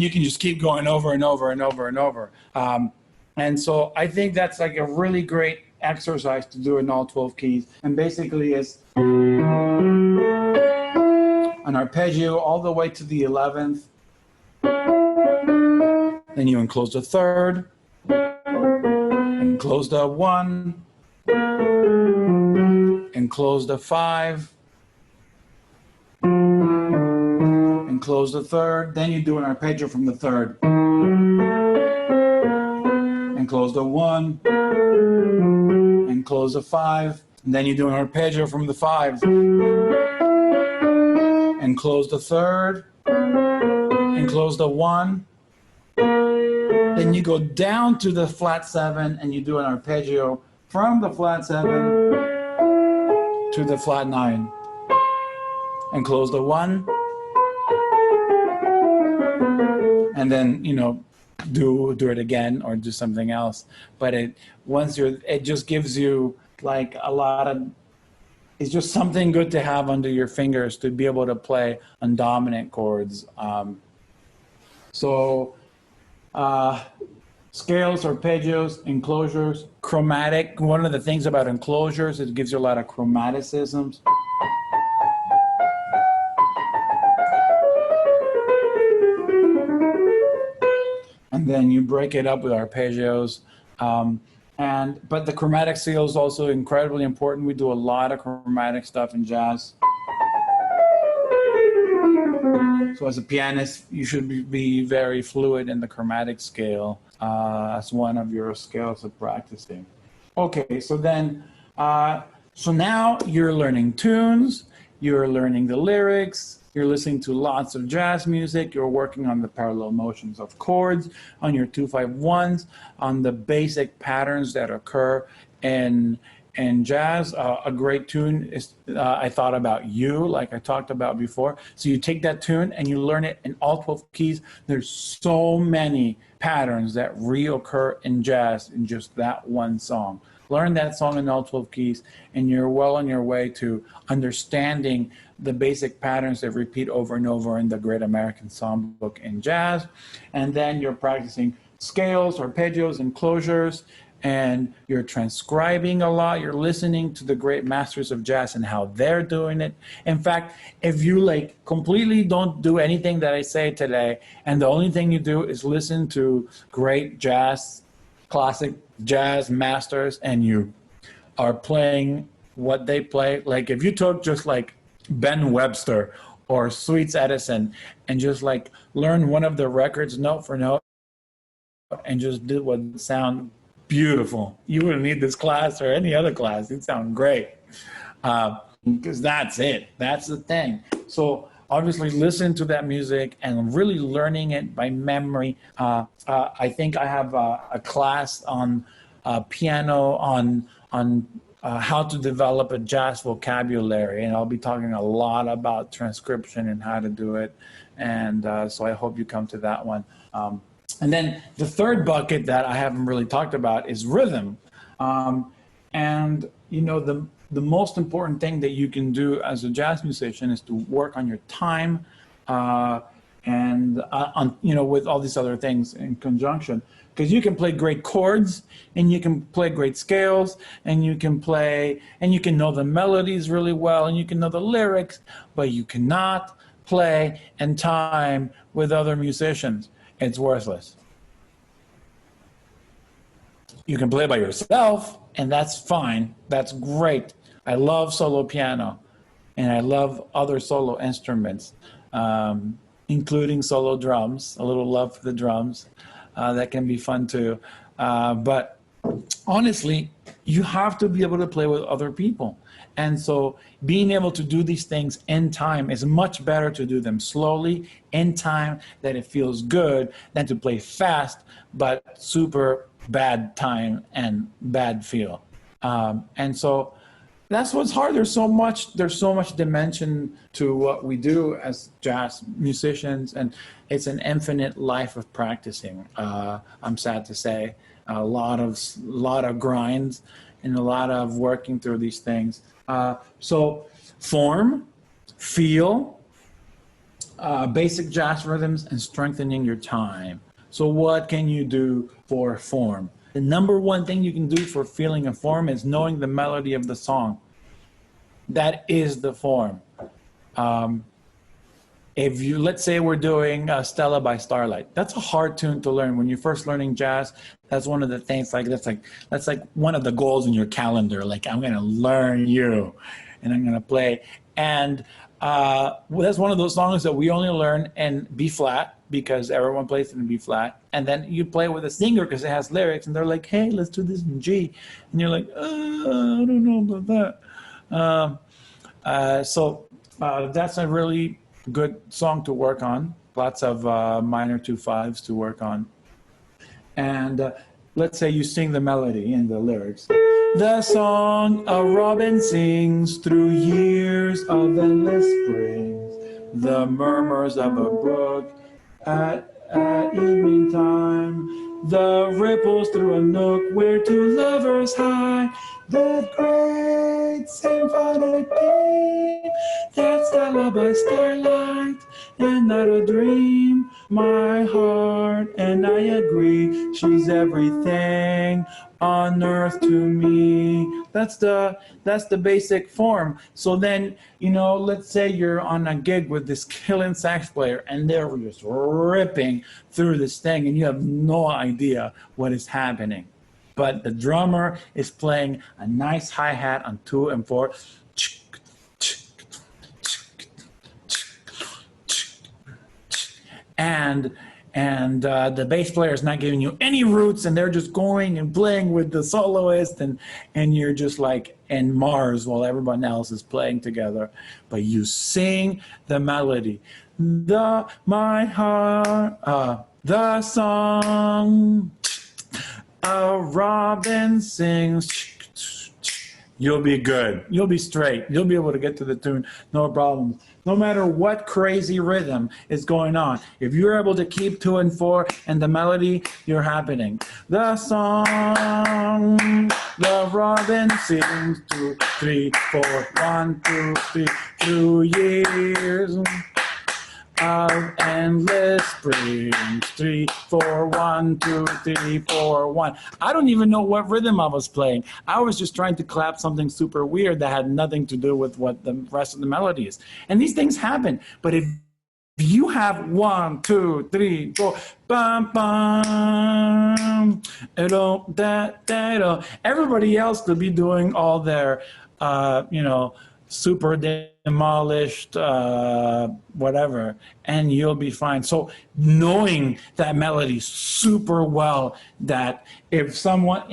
you can just keep going over and over and over and over. And so I think that's like a really great exercise to do in all 12 keys. And basically it's an arpeggio all the way to the 11th. Then you enclose the 3rd, enclose the 1, enclose the 5, enclose the 3rd, then you do an arpeggio from the 3rd, enclose the 1, enclose the 5, and then you do an arpeggio from the 5, enclose the 3rd, enclose the 1, then you go down to the flat 7 and you do an arpeggio from the flat 7 to the flat 9. Enclose the 1, and then, you know, do it again or do something else. But it just gives you like a lot of, it's just something good to have under your fingers to be able to play on dominant chords. Scales, arpeggios, enclosures, chromatic. One of the things about enclosures, it gives you a lot of chromaticisms. then you break it up with arpeggios. But the chromatic scale is also incredibly important. We do a lot of chromatic stuff in jazz. So as a pianist, you should be very fluid in the chromatic scale as one of your scales of practicing. Okay, so then, so now you're learning tunes, you're learning the lyrics, you're listening to lots of jazz music, you're working on the parallel motions of chords, on your 2-5-1s, on the basic patterns that occur in jazz. A great tune is, I thought about You, like I talked about before. So you take that tune and you learn it in all 12 keys. There's so many patterns that reoccur in jazz in just that one song. Learn that song in all 12 keys, and you're well on your way to understanding the basic patterns that repeat over and over in the Great American Songbook in jazz. And then you're practicing scales, arpeggios, and closures, and you're transcribing a lot. You're listening to the great masters of jazz and how they're doing it. In fact, if you like completely don't do anything that I say today, and the only thing you do is listen to great jazz, classic jazz masters, and you are playing what they play, like if you took just like Ben Webster or Sweets Edison and just like learn one of the records note for note and just did what sound beautiful, you wouldn't need this class or any other class. It'd sound great, because that's it. That's the thing. So obviously listen to that music and really learning it by memory. I think I have a class on piano on how to develop a jazz vocabulary, and I'll be talking a lot about transcription and how to do it. And so I hope you come to that one. And then the third bucket that I haven't really talked about is rhythm. And you know, the most important thing that you can do as a jazz musician is to work on your time, and on, you know, with all these other things in conjunction, because you can play great chords and you can play great scales and you can play and you can know the melodies really well and you can know the lyrics, but you cannot play in time with other musicians. It's worthless. You can play by yourself, and that's fine. That's great. I love solo piano, and I love other solo instruments, including solo drums. A little love for the drums. That can be fun too. But honestly, you have to be able to play with other people. And so being able to do these things in time is much better to do them slowly, in time, that it feels good, than to play fast, but super bad time and bad feel. And so that's what's hard. There's so much dimension to what we do as jazz musicians, and it's an infinite life of practicing. I'm sad to say, a lot of grinds and a lot of working through these things. So form, feel, basic jazz rhythms, and strengthening your time. So what can you do for form? The number one thing you can do for feeling a form is knowing the melody of the song. That is the form. If you, let's say we're doing Stella by Starlight, that's a hard tune to learn. When you're first learning jazz, that's one of the things, that's like one of the goals in your calendar. Like, I'm gonna learn you and I'm gonna play. And that's one of those songs that we only learn in B flat, because everyone plays it in B flat. And then you play with a singer because it has lyrics and they're like, hey, let's do this in G. And you're like, I don't know about that. So that's a really good song to work on. Lots of minor 2/5s to work on. And let's say you sing the melody and the lyrics. The song a robin sings through years of endless springs, the murmurs of a brook at evening time, the ripples through a nook where two lovers hide, the great symphonic theme, that's Stella by Starlight, and not a dream my heart, and I agree, she's everything on earth to me. That's the basic form. So then, you know, let's say you're on a gig with this killing sax player and they're just ripping through this thing and you have no idea what is happening. But the drummer is playing a nice hi-hat on 2 and 4. And the bass player is not giving you any roots, and they're just going and playing with the soloist, and you're just like in Mars while everyone else is playing together. But you sing the melody, my heart, the song, a robin sings. You'll be good. You'll be straight. You'll be able to get to the tune, no problem. No matter what crazy rhythm is going on, if you're able to keep 2 and 4 and the melody, you're happening. The song, the robin sings 2, 3, 4, 1, 2, 3, 2 years of endless springs. 3, 4, 1, 2, 3, 4, 1. I don't even know what rhythm I was playing. I was just trying to clap something super weird that had nothing to do with what the rest of the melody is. And these things happen. But if you have 1, 2, 3, 4, bum bum, everybody else could be doing all their, super demolished, whatever, and you'll be fine. So knowing that melody super well, that if someone,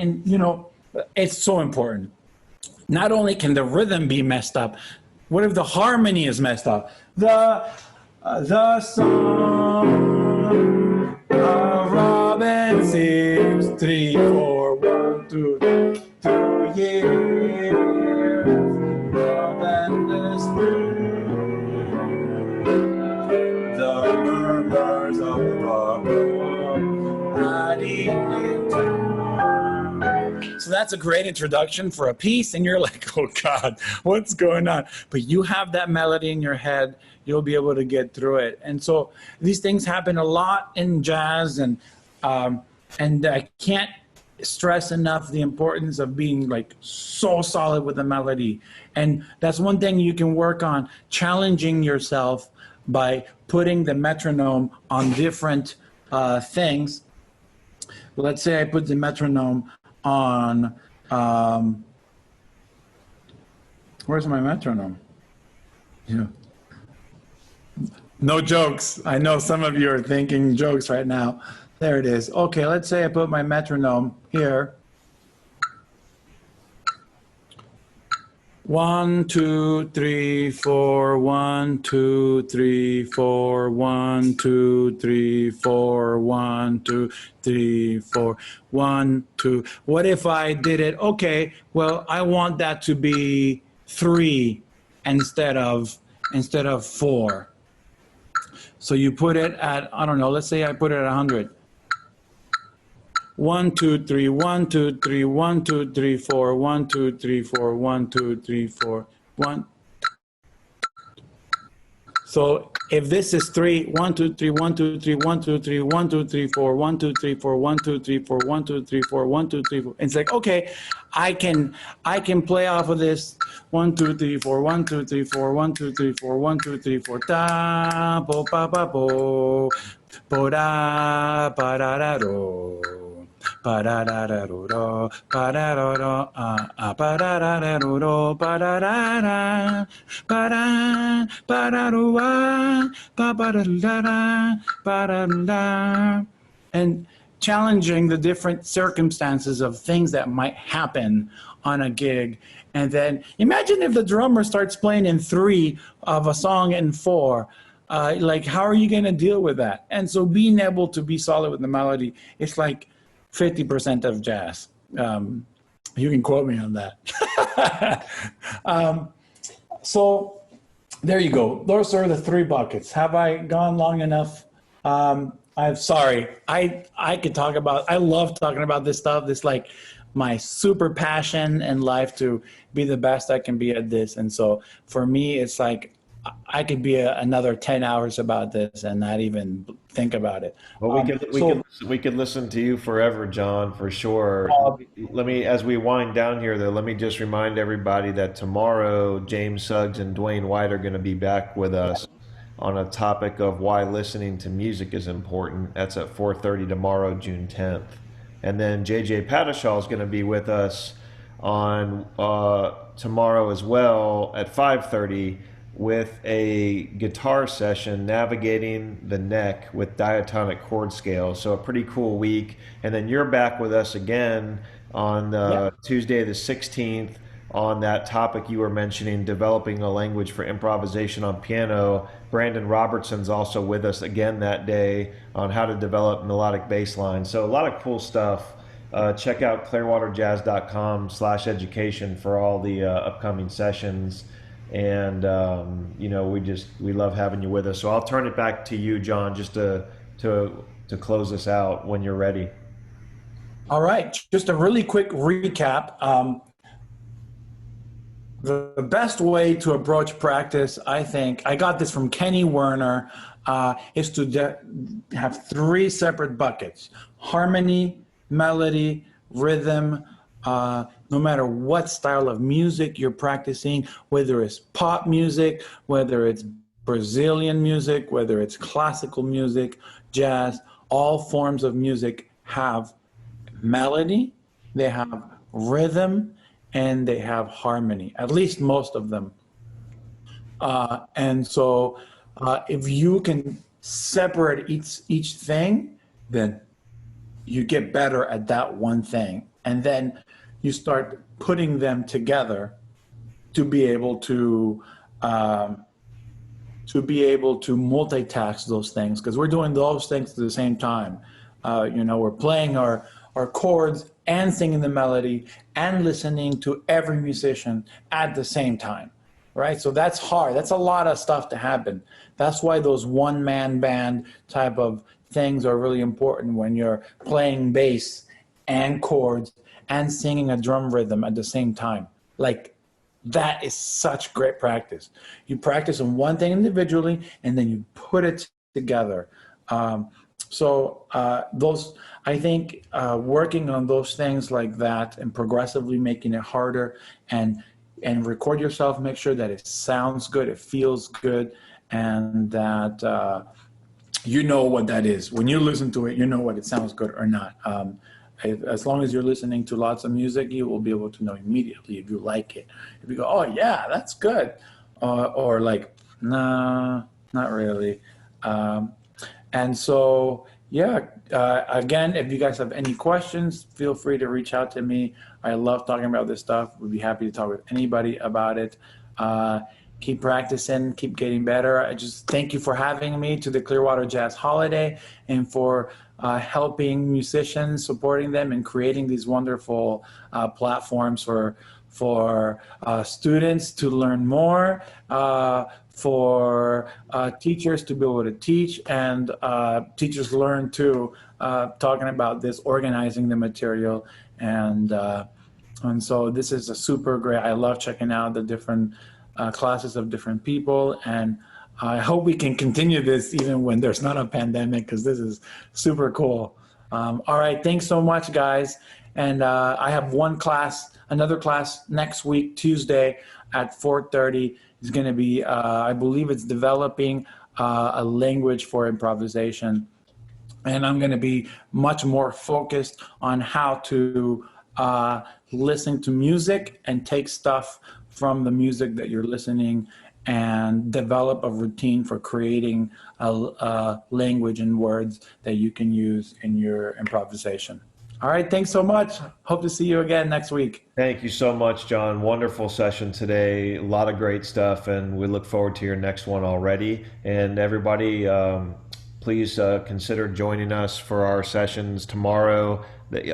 it's so important. Not only can the rhythm be messed up, what if the harmony is messed up? The song, robin sings 3, 4, 1, 2, 2 years. So that's a great introduction for a piece, and you're like, oh God, what's going on? But you have that melody in your head, you'll be able to get through it. And so these things happen a lot in jazz, and I can't stress enough the importance of being like so solid with the melody. And that's one thing you can work on, challenging yourself by putting the metronome on different things. Let's say I put the metronome on, where's my metronome? Yeah. No jokes. I know some of you are thinking jokes right now. There it is. Okay, let's say I put my metronome here. 1, 2, 3, 4, 1, 2, 3, 4, 1, 2, 3, 4, 1, 2, 3, 4, 1, 2. What if I did it? Okay, well, I want that to be 3 instead of 4. So you put it at, I don't know, let's say I put it at 100. 1, 2, 3, 1, 2, 3, 1, 2, 3, 4, 1, 2, 3, 4, 1, 2, 3, 4, 1. So if this is 3, 1, 2, 3, 1, 2, 3, 1, 2, 3, 1, 2, 3, 4, 1, 2, 3, 4, 1, 2, 3, 4, 1, 2, 3, 4, 1, 2, 3, 4. It's like, okay, I can play off of this 1, 2, 3, 4, 1, 2, 3, 4, 1, 2, 3, 4, 1, 2, 3, 4, da, bo, ba, ba, bo, bo, da, ba, da, da, do. Ba da da da do do, ba da da do, ba da da da do do, ba da da da, ba da do ba da da, ba da da. And challenging the different circumstances of things that might happen on a gig. And then imagine if the drummer starts playing in 3 of a song in 4. Like, how are you going to deal with that? And so being able to be solid with the melody, it's like 50% of jazz. You can quote me on that. So there you go. Those are the 3 buckets. Have I gone long enough? I'm sorry. I could talk about, I love talking about this stuff. This like my super passion in life to be the best I can be at this. And so for me, it's like, I could be another 10 hours about this and not even think about it. Well, we could listen to you forever, John, for sure. Uh, Let me, as we wind down here, though, let me just remind everybody that tomorrow James Suggs and Dwayne White are going to be back with us on a topic of why listening to music is important. That's at 4:30 tomorrow, June 10th, and then JJ Padishaw is going to be with us on tomorrow as well at 5:30 with a guitar session navigating the neck with diatonic chord scales. So a pretty cool week. And then you're back with us again on yeah. Tuesday the 16th on that topic you were mentioning, developing a language for improvisation on piano. Brandon Robertson's also with us again that day on how to develop melodic bass lines. So a lot of cool stuff. Check out clearwaterjazz.com/education for all the upcoming sessions. And we love having you with us. So I'll turn it back to you, John, just to close this out when you're ready. All right. Just a really quick recap. The best way to approach practice, I think, I got this from Kenny Werner, is to have three separate buckets: harmony, melody, rhythm. No matter what style of music you're practicing, whether it's pop music, whether it's Brazilian music, whether it's classical music, jazz, all forms of music have melody, they have rhythm, and they have harmony, at least most of them. And so if you can separate each thing, then you get better at that one thing. And then you start putting them together to be able to multitask those things, because we're doing those things at the same time. We're playing our chords and singing the melody and listening to every musician at the same time, right? So that's hard. That's a lot of stuff to happen. That's why those one-man band type of things are really important when you're playing bass and chords and singing a drum rhythm at the same time. Like, that is such great practice. You practice on one thing individually, and then you put it together. I think working on those things like that and progressively making it harder, and record yourself, make sure that it sounds good, it feels good, and that you know what that is. When you listen to it, you know what it sounds good or not. As long as you're listening to lots of music, you will be able to know immediately if you like it. If you go, oh yeah, that's good, or like, nah, not really. And so, yeah, again, if you guys have any questions, feel free to reach out to me. I love talking about this stuff. We'd be happy to talk with anybody about it. Keep practicing, keep getting better. I just thank you for having me to the Clearwater Jazz Holiday, and for helping musicians, supporting them, and creating these wonderful platforms for students to learn more, for teachers to be able to teach, and teachers learn too, talking about this, organizing the material. And so this is a super great, I love checking out the different classes of different people, and I hope we can continue this even when there's not a pandemic, because this is super cool. All right, thanks so much, guys. And I have another class next week, Tuesday at 4:30. It's going to be, I believe it's developing a language for improvisation. And I'm going to be much more focused on how to listen to music and take stuff from the music that you're listening and develop a routine for creating a language and words that you can use in your improvisation. All right, thanks so much. Hope to see you again next week. Thank you so much, John. Wonderful session today. A lot of great stuff, and we look forward to your next one already. And everybody, please consider joining us for our sessions tomorrow.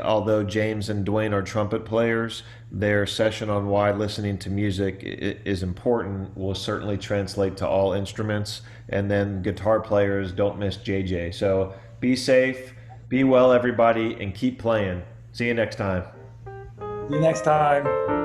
Although James and Dwayne are trumpet players, their session on why listening to music is important will certainly translate to all instruments. And then guitar players, don't miss JJ. So be safe, be well, everybody, and keep playing. See you next time. See you next time.